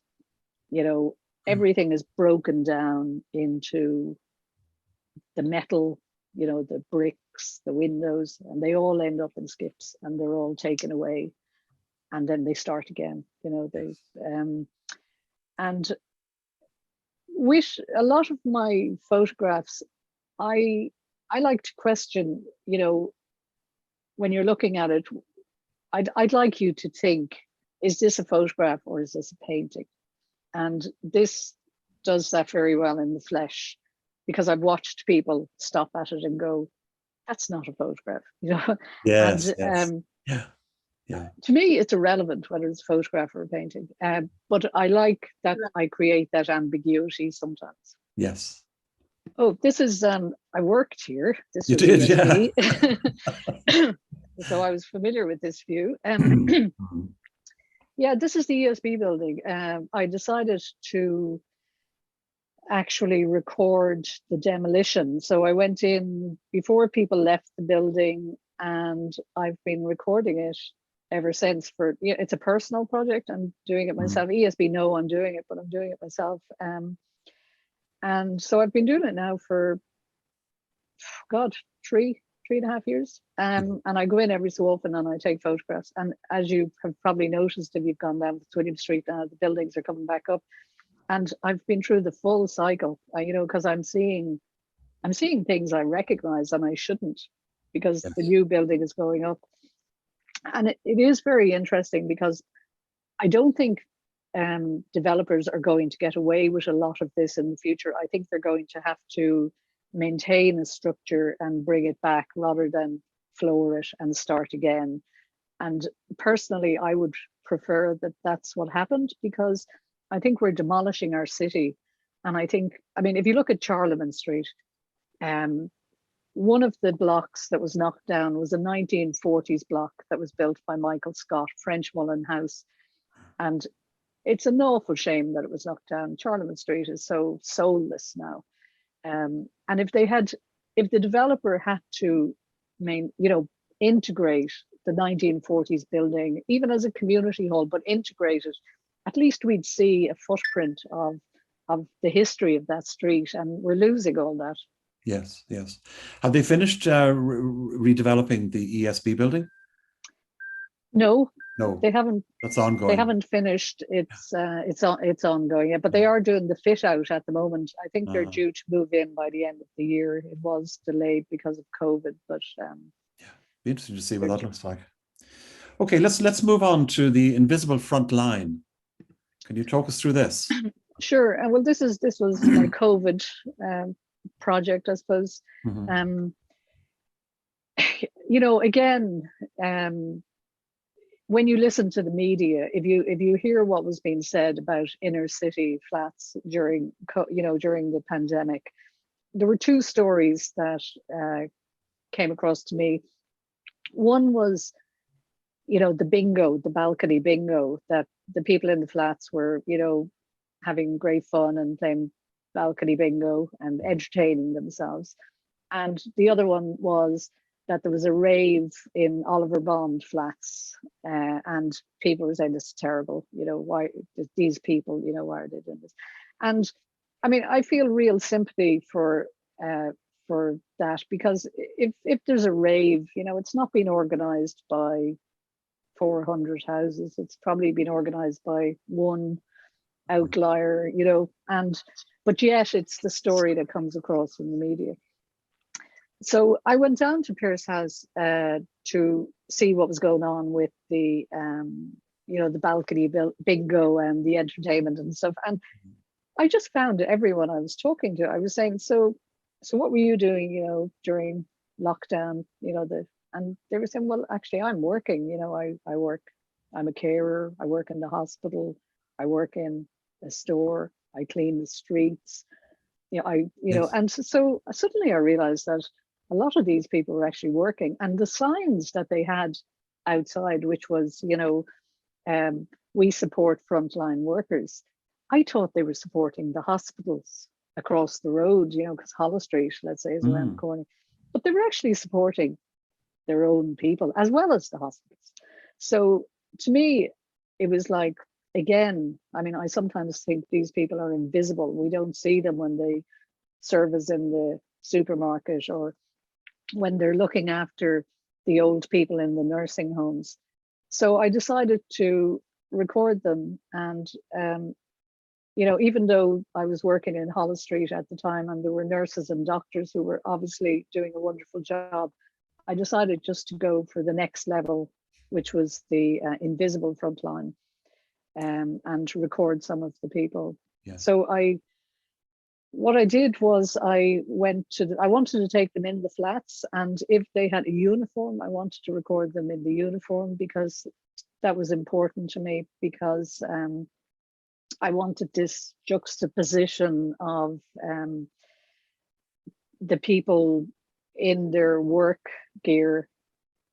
Everything is broken down into the metal, the bricks, the windows, and they all end up in skips, and they're all taken away, and then they start again. And with a lot of my photographs, I like to question, when you're looking at it, I'd like you to think, is this a photograph or is this a painting? And this does that very well in the flesh, because I've watched people stop at it and go, that's not a photograph, Yes. And Yeah. To me, it's irrelevant whether it's a photograph or a painting. But I like that I create that ambiguity sometimes. Yes. Oh, this is, I worked here. This You was did, ESB. So I was familiar with this view. Yeah, this is the ESB building. I decided to actually record the demolition. So I went in before people left the building, and I've been recording it ever since. For, yeah, it's a personal project. I'm doing it myself. ESB know I'm doing it, but I'm doing it myself. And so I've been doing it now for, God, three and a half years. And I go in every so often and I take photographs. And as you have probably noticed, if you've gone down William Street now, the buildings are coming back up. And I've been through the full cycle, you know, because I'm seeing things I recognize and I shouldn't, because the new building is going up. And it is very interesting, because I don't think developers are going to get away with a lot of this in the future. I think they're going to have to maintain a structure and bring it back rather than floor it and start again. And personally, I would prefer that that's what happened, because I think we're demolishing our city. And I think, I mean, if you look at Charlemagne Street, one of the blocks that was knocked down was a 1940s block that was built by Michael Scott, French Mullen House. And it's an awful shame that it was knocked down. Charlemagne Street is so soulless now. And if the developer had to integrate the 1940s building, even as a community hall, but integrate it, at least we'd see a footprint of the history of that street, and we're losing all that. Yes, yes. Have they finished redeveloping the ESB building? No, No, they haven't. that's ongoing. They haven't finished. It's ongoing. Yeah, but they are doing the fit out at the moment. I think they're due to move in by the end of the year. It was delayed because of COVID, but yeah, be interesting to see what that looks like. Okay, let's move on to the invisible front line. Can you talk us through this? Sure. And well, this was my COVID project, I suppose. You know, again, when you listen to the media, if you hear what was being said about inner city flats during the pandemic, there were two stories that came across to me. One was, you know, the balcony bingo, that the people in the flats were, you know, having great fun and playing balcony bingo and entertaining themselves. And the other one was that there was a rave in Oliver Bond flats, and people were saying, this is terrible, you know, why these people, you know, why are they doing this? And I mean, I feel real sympathy for that, because if there's a rave, you know, it's not being organized by 400 houses, it's probably been organized by one outlier, you know, but yet it's the story that comes across in the media. So I went down to Pierce House to see what was going on with the the balcony bingo and the entertainment and stuff. And I just found everyone I was talking to, I was saying, so what were you doing, you know, during lockdown, you know, and they were saying, well, actually, I'm working, you know, I work, I'm a carer, I work in the hospital, I work in a store, I clean the streets, you know, and so suddenly I realized that a lot of these people were actually working, and the signs that they had outside, which was, you know, we support frontline workers. I thought they were supporting the hospitals across the road, you know, because Holles Street, let's say, is around the corner, but they were actually supporting their own people as well as the hospitals. So to me, it was like, again, I mean, I sometimes think these people are invisible. We don't see them when they service in the supermarket or when they're looking after the old people in the nursing homes. So I decided to record them. And, you know, even though I was working in Holles Street at the time and there were nurses and doctors who were obviously doing a wonderful job, I decided just to go for the next level, which was the invisible frontline, and to record some of the people. Yeah. So what I did was I wanted to take them in the flats, and if they had a uniform, I wanted to record them in the uniform, because that was important to me, because I wanted this juxtaposition of the people in their work gear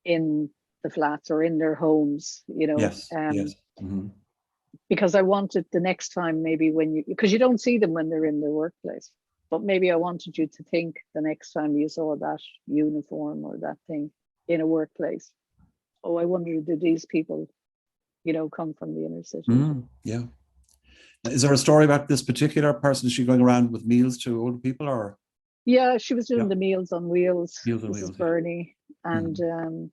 in the flats or in their homes, Yes. Yes. Mm-hmm. because I wanted the next time, maybe because you don't see them when they're in their workplace, but maybe I wanted you to think the next time you saw that uniform or that thing in a workplace, oh, I wonder, did these people, come from the inner city? Yeah. Is there a story about this particular person? Is she going around with meals to older people, or? Yeah, she was doing Yeah. the Meals on Wheels. Meals on This is Wheels, yeah. Bernie. And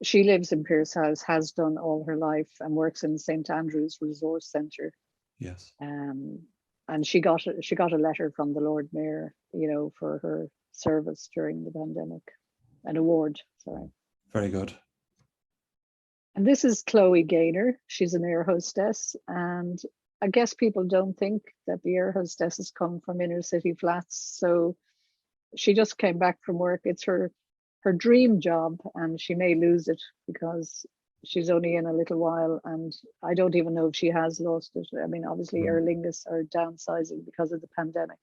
she lives in Pierce House, has done all her life, and works in St. Andrew's Resource Centre. Yes. And she got a letter from the Lord Mayor, for her service during the pandemic, an award. Sorry. Very good. And this is Chloe Gaynor. She's an air hostess, and I guess people don't think that the air hostesses come from inner city flats. So she just came back from work. It's her dream job, and she may lose it because she's only in a little while, and I don't even know if she has lost it. I mean, obviously Aer Lingus are downsizing because of the pandemic.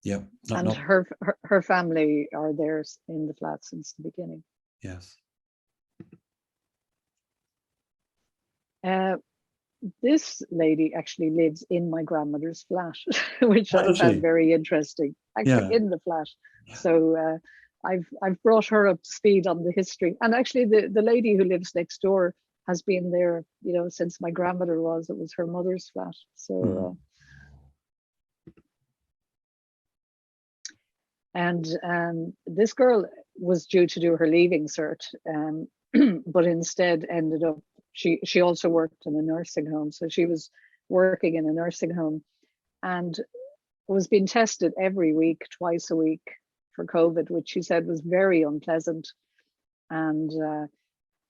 Yeah. And her family are there in the flat since the beginning. Yes. This lady actually lives in my grandmother's flat, which I found very interesting. Actually, in the flat. Yeah. So I've brought her up to speed on the history. And actually, the lady who lives next door has been there, since my grandmother was. It was her mother's flat. So. And this girl was due to do her leaving cert, but instead ended up. She also worked in a nursing home, so she was working in a nursing home, and was being tested every week, twice a week, for COVID, which she said was very unpleasant. And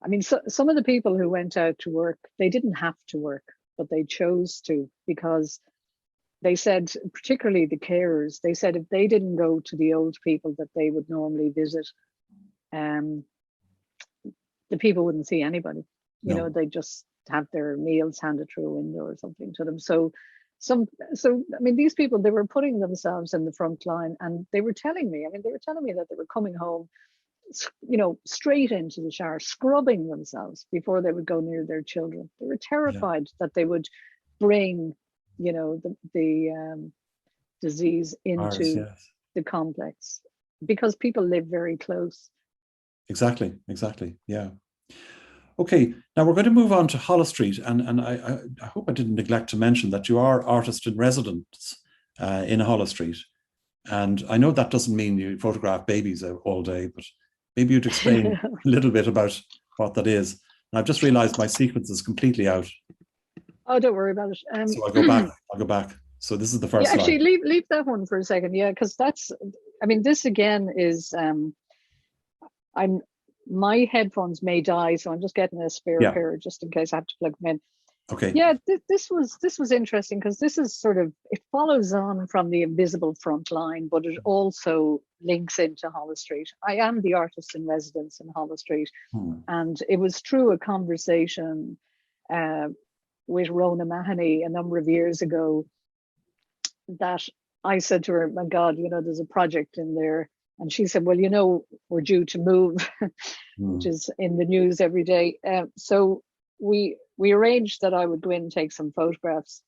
I mean, some of the people who went out to work, they didn't have to work, but they chose to, because they said, particularly the carers, they said if they didn't go to the old people that they would normally visit, the people wouldn't see anybody. They just have their meals handed through a window or something to them. So I mean, these people, they were putting themselves in the front line, and they were telling me that they were coming home, straight into the shower, scrubbing themselves before they would go near their children. They were terrified that they would bring, the disease into the complex, because people live very close. Exactly. Yeah. Okay, now we're going to move on to Holles Street, and I hope I didn't neglect to mention that you are artist in residence in Holles Street, and I know that doesn't mean you photograph babies all day, but maybe you'd explain a little bit about what that is. And I've just realised my sequence is completely out. Oh, don't worry about it. So I'll go back. So this is the first slide. Actually, leave that one for a second, because this again is my headphones may die, so I'm just getting a spare pair just in case I have to plug them in. Okay. Yeah, this was interesting, because this is it follows on from the invisible front line, but it also links into Holles Street. I am the artist in residence in Holles Street, and it was through a conversation with Rona Mahoney a number of years ago that I said to her, my God, there's a project in there. And she said, well, we're due to move, which is in the news every day. So we arranged that I would go in and take some photographs.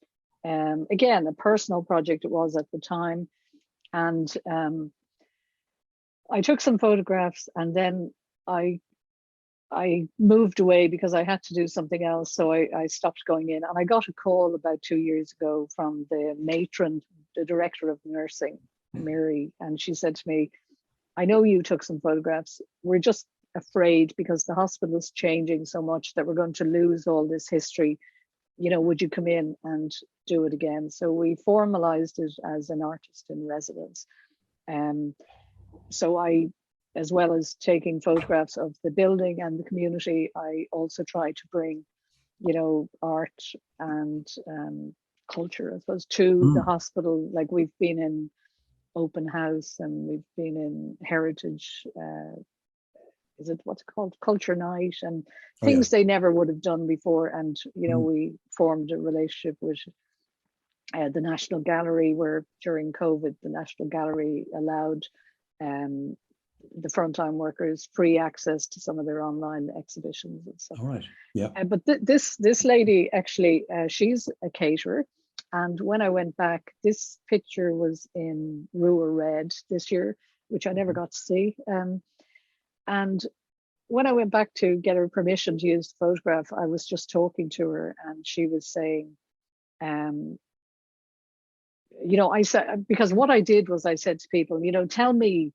Again, a personal project it was at the time. And I took some photographs, and then I moved away because I had to do something else. So I stopped going in, and I got a call about 2 years ago from the matron, the director of nursing, Mary. And she said to me, I know you took some photographs. We're just afraid, because the hospital is changing so much, that we're going to lose all this history. Would you come in and do it again? So we formalized it as an artist in residence. So I, as well as taking photographs of the building and the community, I also try to bring, art and culture, I suppose, to the hospital. Like, we've been in open house, and we've been in heritage, is it what's it called, culture night, and things they never would have done before. And we formed a relationship with the National Gallery, where during COVID, the National Gallery allowed the frontline workers free access to some of their online exhibitions and stuff. All right. Yeah. But this lady actually, she's a caterer. And when I went back, this picture was in Rua Red this year, which I never got to see. And when I went back to get her permission to use the photograph, I was just talking to her, and she was saying, I said, because what I did was I said to people, tell me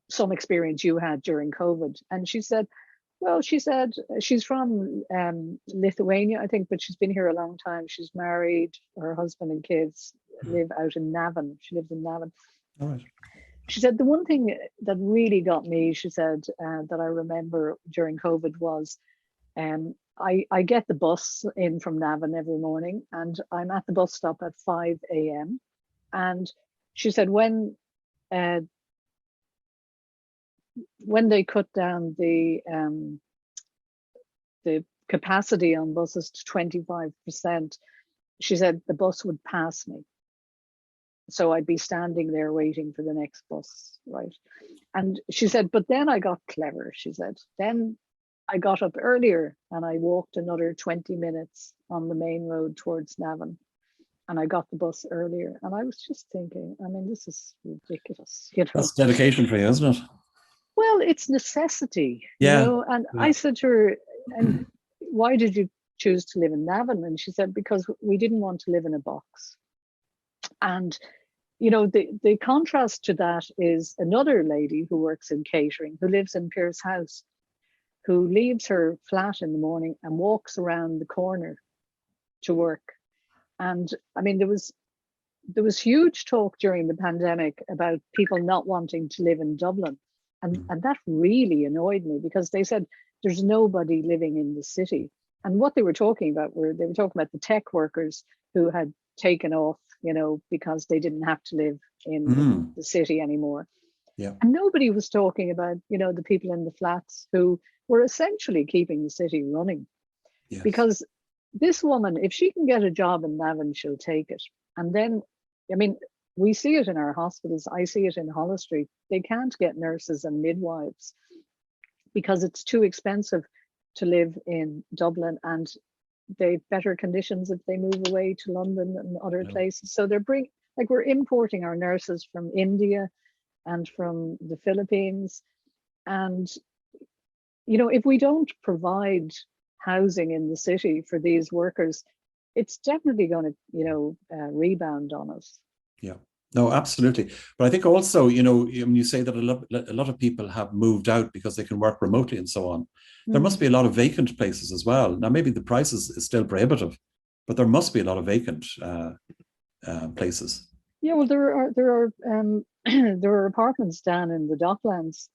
some experience you had during COVID. And she said, well, she's from Lithuania, I think, but she's been here a long time. She's married, her husband and kids live out in Navan. She lives in Navan. All right. She said, the one thing that really got me, she said, that I remember during COVID was, I get the bus in from Navan every morning, and I'm at the bus stop at 5 a.m. And she said, when they cut down the capacity on buses to 25%, she said the bus would pass me. So I'd be standing there waiting for the next bus, right? And she said, but then I got clever, she said. Then I got up earlier and I walked another 20 minutes on the main road towards Navan. And I got the bus earlier. And I was just thinking, I mean, this is ridiculous. That's dedication for you, isn't it? Well, it's necessity. Yeah. And I said to her, and why did you choose to live in Navan? And she said, because we didn't want to live in a box. And, the contrast to that is another lady who works in catering, who lives in Pierce House, who leaves her flat in the morning and walks around the corner to work. And I mean, there was huge talk during the pandemic about people not wanting to live in Dublin. And that really annoyed me, because they said there's nobody living in the city. And what they were talking about the tech workers who had taken off, because they didn't have to live in the city anymore. Yeah. And nobody was talking about, the people in the flats who were essentially keeping the city running. Yes. Because this woman, if she can get a job in Navan, she'll take it. And then, I mean, we see it in our hospitals. I see it in Holles Street. They can't get nurses and midwives because it's too expensive to live in Dublin, and they've better conditions if they move away to London and other places. So we're importing our nurses from India and from the Philippines. And, if we don't provide housing in the city for these workers, it's definitely going to, rebound on us. Yeah, no, absolutely. But I think also, when you say that a lot of people have moved out because they can work remotely and so on, there must be a lot of vacant places as well. Now, maybe the price is still prohibitive, but there must be a lot of vacant places. Yeah, well, there are there are apartments down in the Docklands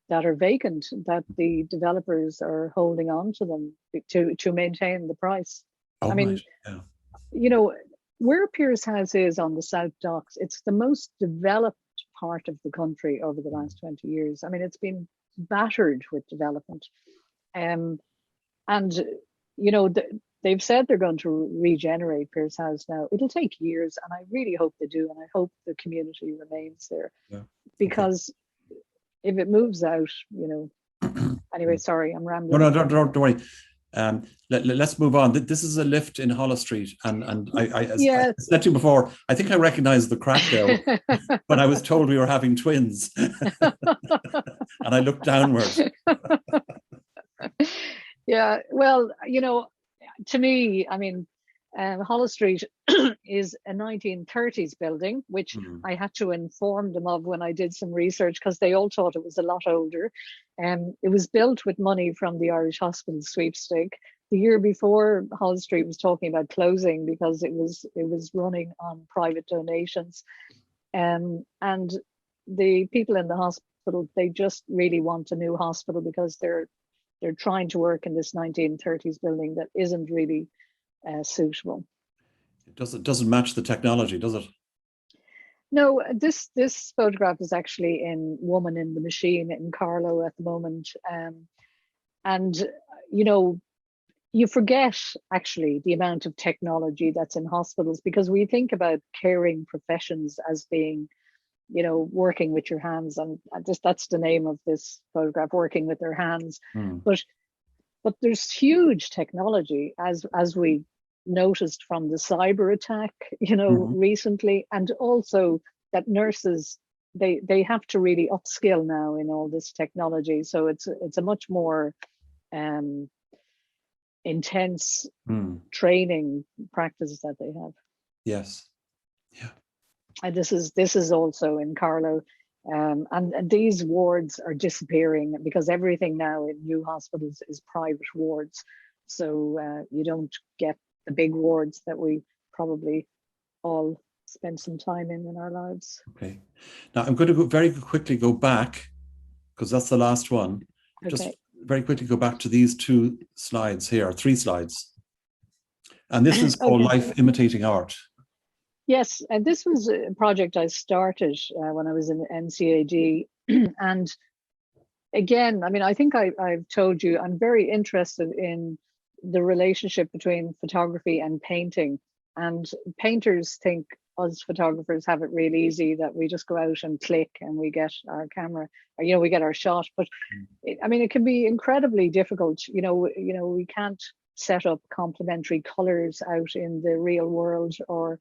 that are vacant, that the developers are holding on to them to maintain the price. Oh, I mean, right. Yeah. Where Pierce House is on the South Docks, it's the most developed part of the country over the last 20 years. I mean, it's been battered with development. They've said they're going to regenerate Pierce House now. It'll take years, and I really hope they do, and I hope the community remains there. Yeah. Because if it moves out, anyway, sorry, I'm rambling. No, don't worry. Let's move on. This is a lift in Holles Street, and I said to you before, I think I recognized the crack there, but I was told we were having twins, and I looked downwards. Yeah, well, to me, I mean, Holles Street is a 1930s building, which I had to inform them of when I did some research, because they all thought it was a lot older. It was built with money from the Irish Hospital sweepstake. The year before, Holles Street was talking about closing because it was running on private donations. And the people in the hospital, they just really want a new hospital because they're trying to work in this 1930s building that isn't really suitable. It doesn't match the technology, does it? No, this photograph is actually in Woman in the Machine in Carlow at the moment. And you forget actually the amount of technology that's in hospitals, because we think about caring professions as being, you know, working with your hands, and just that's the name of this photograph, working with their hands. But there's huge technology, as we noticed from the cyber attack, you know, recently, and also that nurses, they have to really upskill now in all this technology. So it's a much more intense training practices that they have. Yes. Yeah. And this is also in Carlow. And these wards are disappearing because everything now in new hospitals is private wards. So you don't get the big wards that we probably all spend some time in our lives. Okay. Now I'm going to very quickly go back, because that's the last one. Okay. Just very quickly go back to these 2 slides here, 3 slides. And this is called Life Imitating Art. Yes, and this was a project I started when I was in NCAD. And again, I mean, I think I've told you, I'm very interested in the relationship between photography and painting. And painters think us photographers have it really easy, that we just go out and click and we get our camera, or, you know, we get our shot. But I mean, it can be incredibly difficult. You know, we can't set up complementary colors out in the real world, or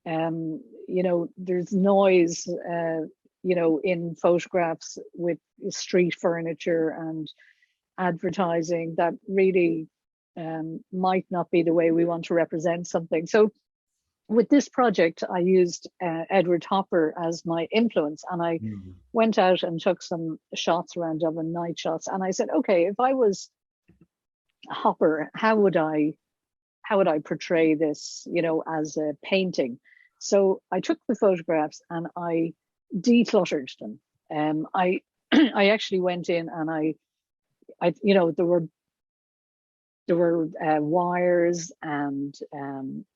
you know, there's noise, you know, in photographs with street furniture and advertising that really might not be the way we want to represent something. So with this project, I used Edward Hopper as my influence, and I went out and took some shots around Dublin, night shots. And I said, okay, if I was Hopper, how would I portray this, you know, as a painting? So I took the photographs and I decluttered them. I I actually went in and I you know, there were wires and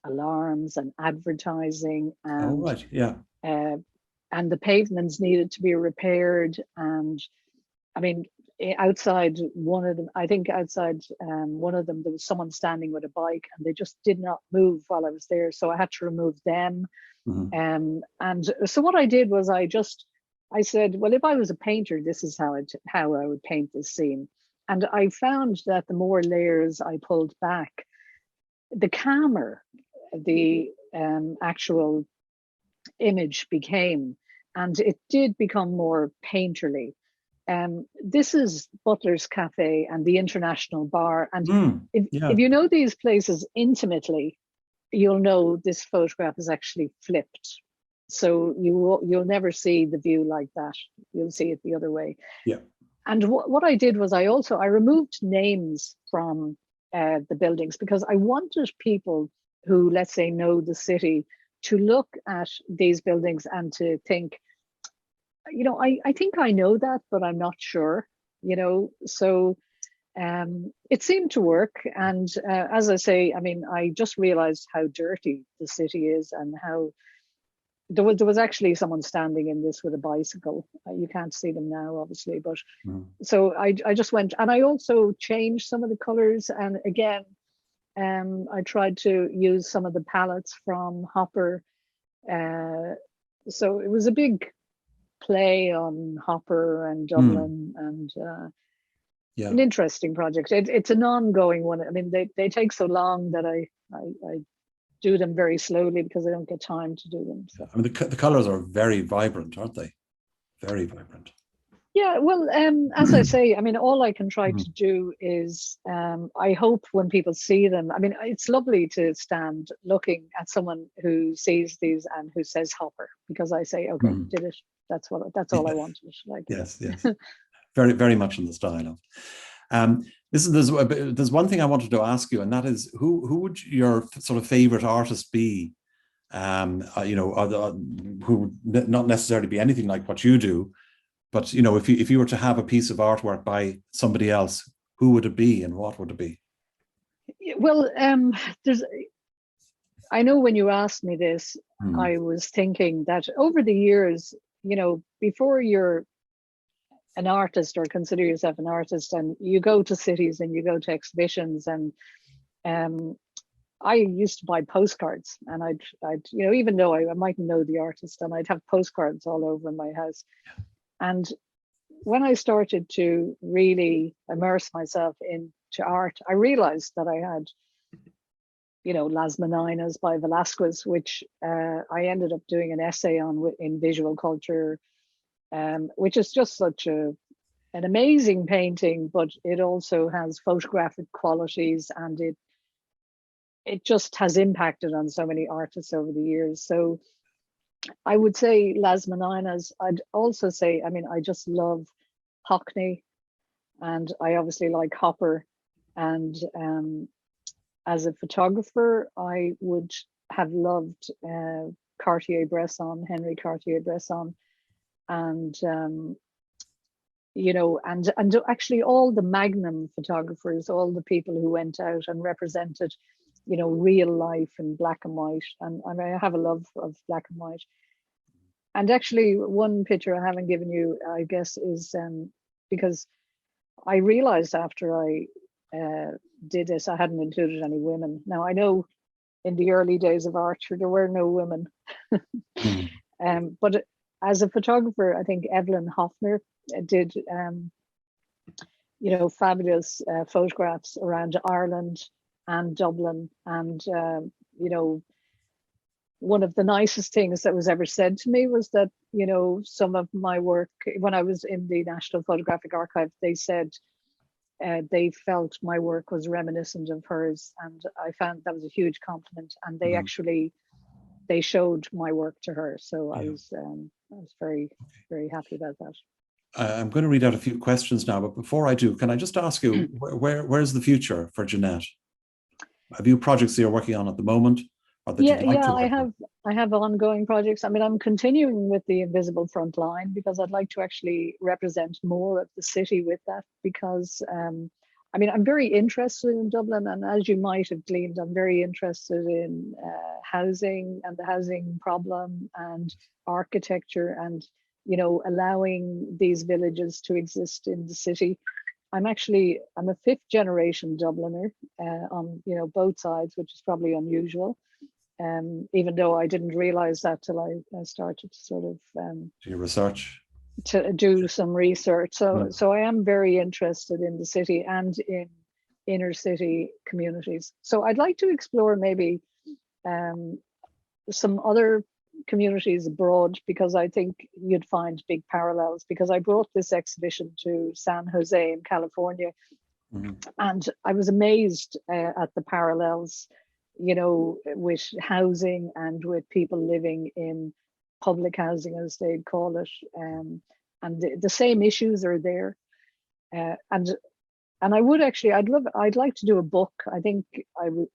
alarms and advertising, and and the pavements needed to be repaired. And I mean, outside one of them, I think outside one of them, there was someone standing with a bike, and they just did not move while I was there, so I had to remove them. And so what I did was I said, well, if I was a painter, this is how I would paint this scene. And I found that the more layers I pulled back, the calmer the actual image became, and it did become more painterly. This is Butler's Cafe and the International Bar. And if you know these places intimately, you'll know this photograph is actually flipped. So you'll never see the view like that. You'll see it the other way. Yeah. And what I did was I removed names from the buildings, because I wanted people who, let's say, know the city to look at these buildings and to think, you know, I think I know that, but I'm not sure, you know. So it seemed to work. And as I say, I mean, I just realized how dirty the city is, and how there was actually someone standing in this with a bicycle. You can't see them now, obviously, but so I just went, and I also changed some of the colors. And again, I tried to use some of the palettes from Hopper. So it was a big play on Hopper and Dublin, and an interesting project. It's an ongoing one. I mean, they take so long that I do them very slowly because I don't get time to do them. So. I mean, the colors are very vibrant, aren't they? Very vibrant. Yeah, well, as I say, I mean, all I can try to do is, I hope when people see them, I mean, it's lovely to stand looking at someone who sees these and who says Hopper, because I say, okay, did it. That's all I wanted. Like, yes. Very, very much in the style of. There's one thing I wanted to ask you, and that is, who would your sort of favorite artist be? You know, who would not necessarily be anything like what you do, but you know, if you were to have a piece of artwork by somebody else, who would it be, and what would it be? Well, I know when you asked me this, I was thinking that over the years, you know, before you're an artist or consider yourself an artist, and you go to cities and you go to exhibitions, and I used to buy postcards, and I'd even though I mightn't know the artist, and I'd have postcards all over my house. And when I started to really immerse myself into art, I realized that I had, Las Meninas by Velazquez, which I ended up doing an essay on in visual culture, which is just such an amazing painting, but it also has photographic qualities, and it just has impacted on so many artists over the years. So I would say Las Meninas. I'd also say, I just love Hockney, and I obviously like Hopper. And as a photographer, I would have loved Cartier-Bresson, Henri Cartier-Bresson, and and actually all the Magnum photographers, all the people who went out and represented, real life in black and white. And I have a love of black and white. And actually, one picture I haven't given you, I guess, is because I realized after I did this, I hadn't included any women. Now, I know in the early days of art, there were no women. But as a photographer, I think Evelyn Hoffner did, fabulous photographs around Ireland and Dublin. And, one of the nicest things that was ever said to me was that, some of my work, when I was in the National Photographic Archive, they said they felt my work was reminiscent of hers. And I found that was a huge compliment. And they actually, they showed my work to her. So I was very, very happy about that. I'm going to read out a few questions now, but before I do, can I just ask you, where's the future for Jeanette? Have you projects that you're working on at the moment? I have ongoing projects. I'm continuing with the Invisible Front Line because I'd like to actually represent more of the city with that, because I'm very interested in Dublin, and as you might have gleaned, I'm very interested in housing and the housing problem and architecture, and allowing these villages to exist in the city. I'm a fifth generation Dubliner on both sides, which is probably unusual. Even though I didn't realize that till I started to sort of do your research, to do some research. So I am very interested in the city and in inner city communities. So I'd like to explore maybe some other communities abroad, because I think you'd find big parallels, because I brought this exhibition to San Jose in California, and I was amazed at the parallels, with housing and with people living in public housing, as they'd call it, and the same issues are there. And I would actually, I'd like to do a book. I think I would,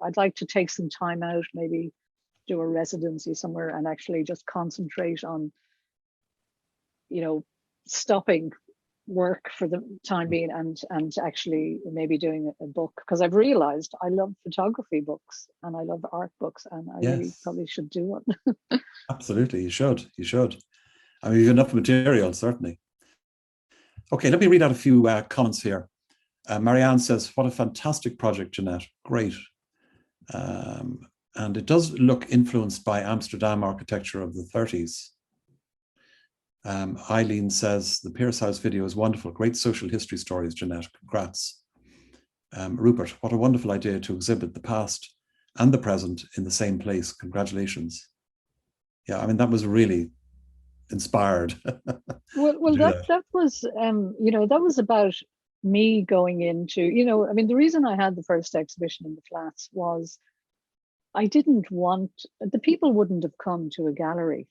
I'd like to take some time out, maybe do a residency somewhere and actually just concentrate on, stopping work for the time being and actually maybe doing a book, because I've realized I love photography books and I love art books, and I really probably should do one. Absolutely, you should. You've enough material, certainly. Okay, let me read out a few comments here. Marianne says, what a fantastic project, Jeanette. Great. And it does look influenced by Amsterdam architecture of the 30s. Eileen says, the Pierce House video is wonderful. Great social history stories, Jeanette. Congrats. Rupert, what a wonderful idea to exhibit the past and the present in the same place. Congratulations. Yeah, that was really inspired. that was, that was about me going into, the reason I had the first exhibition in the flats was I didn't want, the people wouldn't have come to a gallery.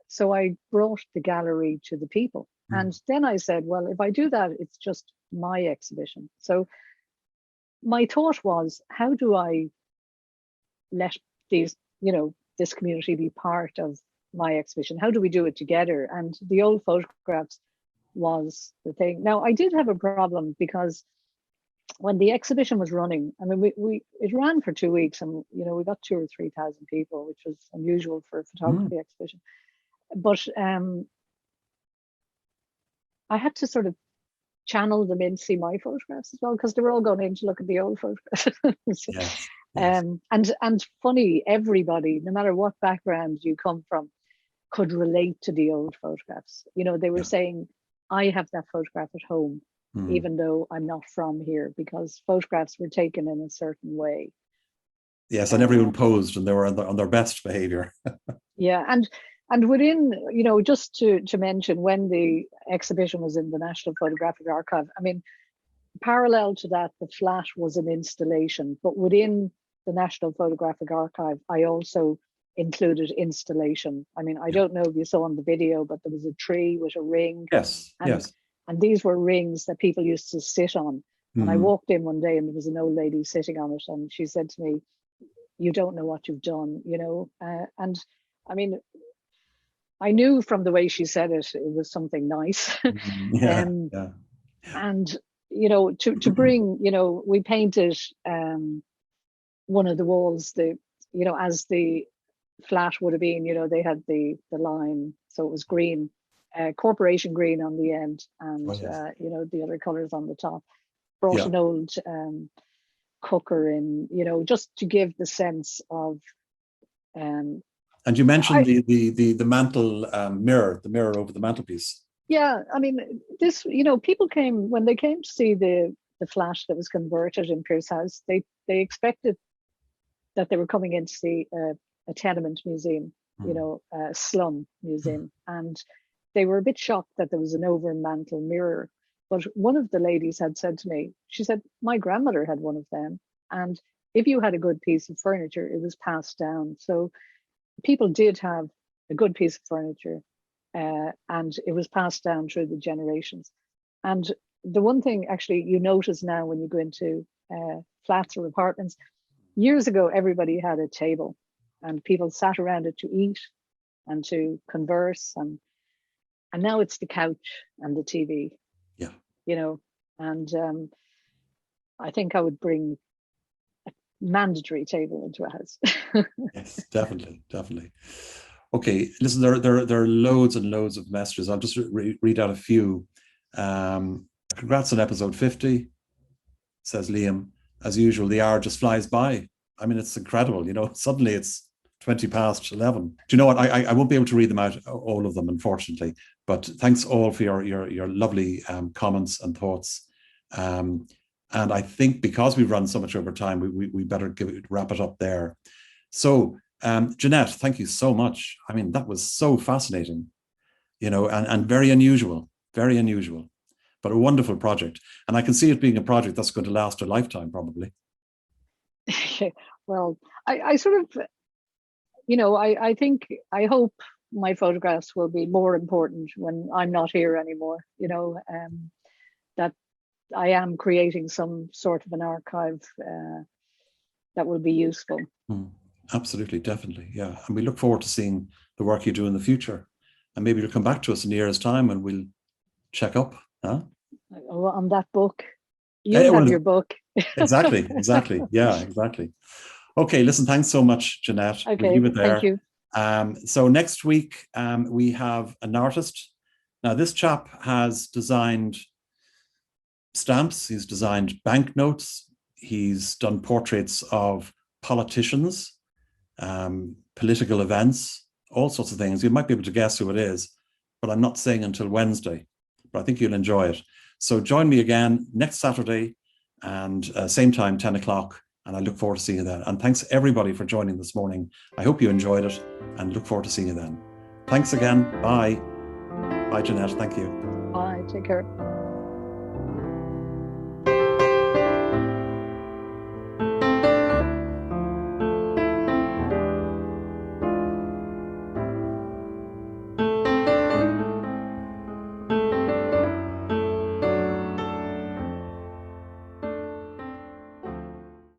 So I brought the gallery to the people. And then I said, well, if I do that, it's just my exhibition. So my thought was, how do I let these, this community be part of my exhibition? How do we do it together? And the old photographs was the thing. Now, I did have a problem, because when the exhibition was running, it ran for 2 weeks, and we got 2,000 or 3,000 people, which was unusual for a photography exhibition. But I had to sort of channel them in to see my photographs as well, because they were all going in to look at the old photographs. Yes, yes. And funny, everybody, no matter what background you come from, could relate to the old photographs. You know, they were saying, I have that photograph at home, even though I'm not from here, because photographs were taken in a certain way. Yes, and everyone posed and they were on their best behavior. Yeah, and within, you know, just to mention, when the exhibition was in the National Photographic Archive, I mean, parallel to that, the flat was an installation, but within the National Photographic Archive, I also included installation. I mean, I don't know if you saw on the video, but there was a tree with a ring. Yes, yes. And these were rings that people used to sit on. And I walked in one day and there was an old lady sitting on it, and she said to me, "You don't know what you've done," you know. And I mean, I knew from the way she said it, it was something nice. And, you know, to bring, you know, we painted one of the walls, you know, as the flat would have been, you know, they had the line, so it was green, corporation green on the end, and you know, the other colors on the top. Brought an old cooker in, you know, just to give the sense of. And you mentioned the mantle mirror, the mirror over the mantelpiece. Yeah, I mean, this, you know, people came, when they came to see the flat that was converted in Pierce House, they expected that they were coming in to see a tenement museum, you know, a slum museum. And they were a bit shocked that there was an over mantle mirror. But one of the ladies had said to me, she said, my grandmother had one of them. And if you had a good piece of furniture, it was passed down. So people did have a good piece of furniture, and it was passed down through the generations. And the one thing actually you notice now when you go into flats or apartments, years ago, everybody had a table and people sat around it to eat and to converse. And now it's the couch and the TV. Yeah. You know, and I think I would bring a mandatory table into a house. Yes, definitely. Okay, listen, there are loads and loads of messages. I'll just read out a few. Congrats on episode 50, says Liam. As usual, the hour just flies by. I mean, it's incredible. You know, suddenly it's 20 past 11. Do you know what? I won't be able to read them out, all of them, unfortunately. But thanks all for your lovely comments and thoughts. And I think because we've run so much over time, we better wrap it up there. So, Jeanette, thank you so much. I mean, that was so fascinating, you know, and very unusual, but a wonderful project. And I can see it being a project that's going to last a lifetime, probably. Well, I sort of, you know, I think, I hope my photographs will be more important when I'm not here anymore, you know, that I am creating some sort of an archive that will be useful. Absolutely, definitely, yeah. And we look forward to seeing the work you do in the future. And maybe you'll come back to us in a year's time and we'll check up, huh? On that book. You have your book. Exactly. Yeah, exactly. Okay, listen, thanks so much, Jeanette. Okay, we'll leave it there. Thank you. So next week, we have an artist. Now, this chap has designed stamps, he's designed banknotes, he's done portraits of politicians, political events, all sorts of things. You might be able to guess who it is, but I'm not saying until Wednesday, but I think you'll enjoy it. So join me again next Saturday and same time, 10 o'clock, and I look forward to seeing you then. And thanks everybody for joining this morning. I hope you enjoyed it and look forward to seeing you then. Thanks again. Bye. Bye, Jeanette. Thank you. Bye. Take care.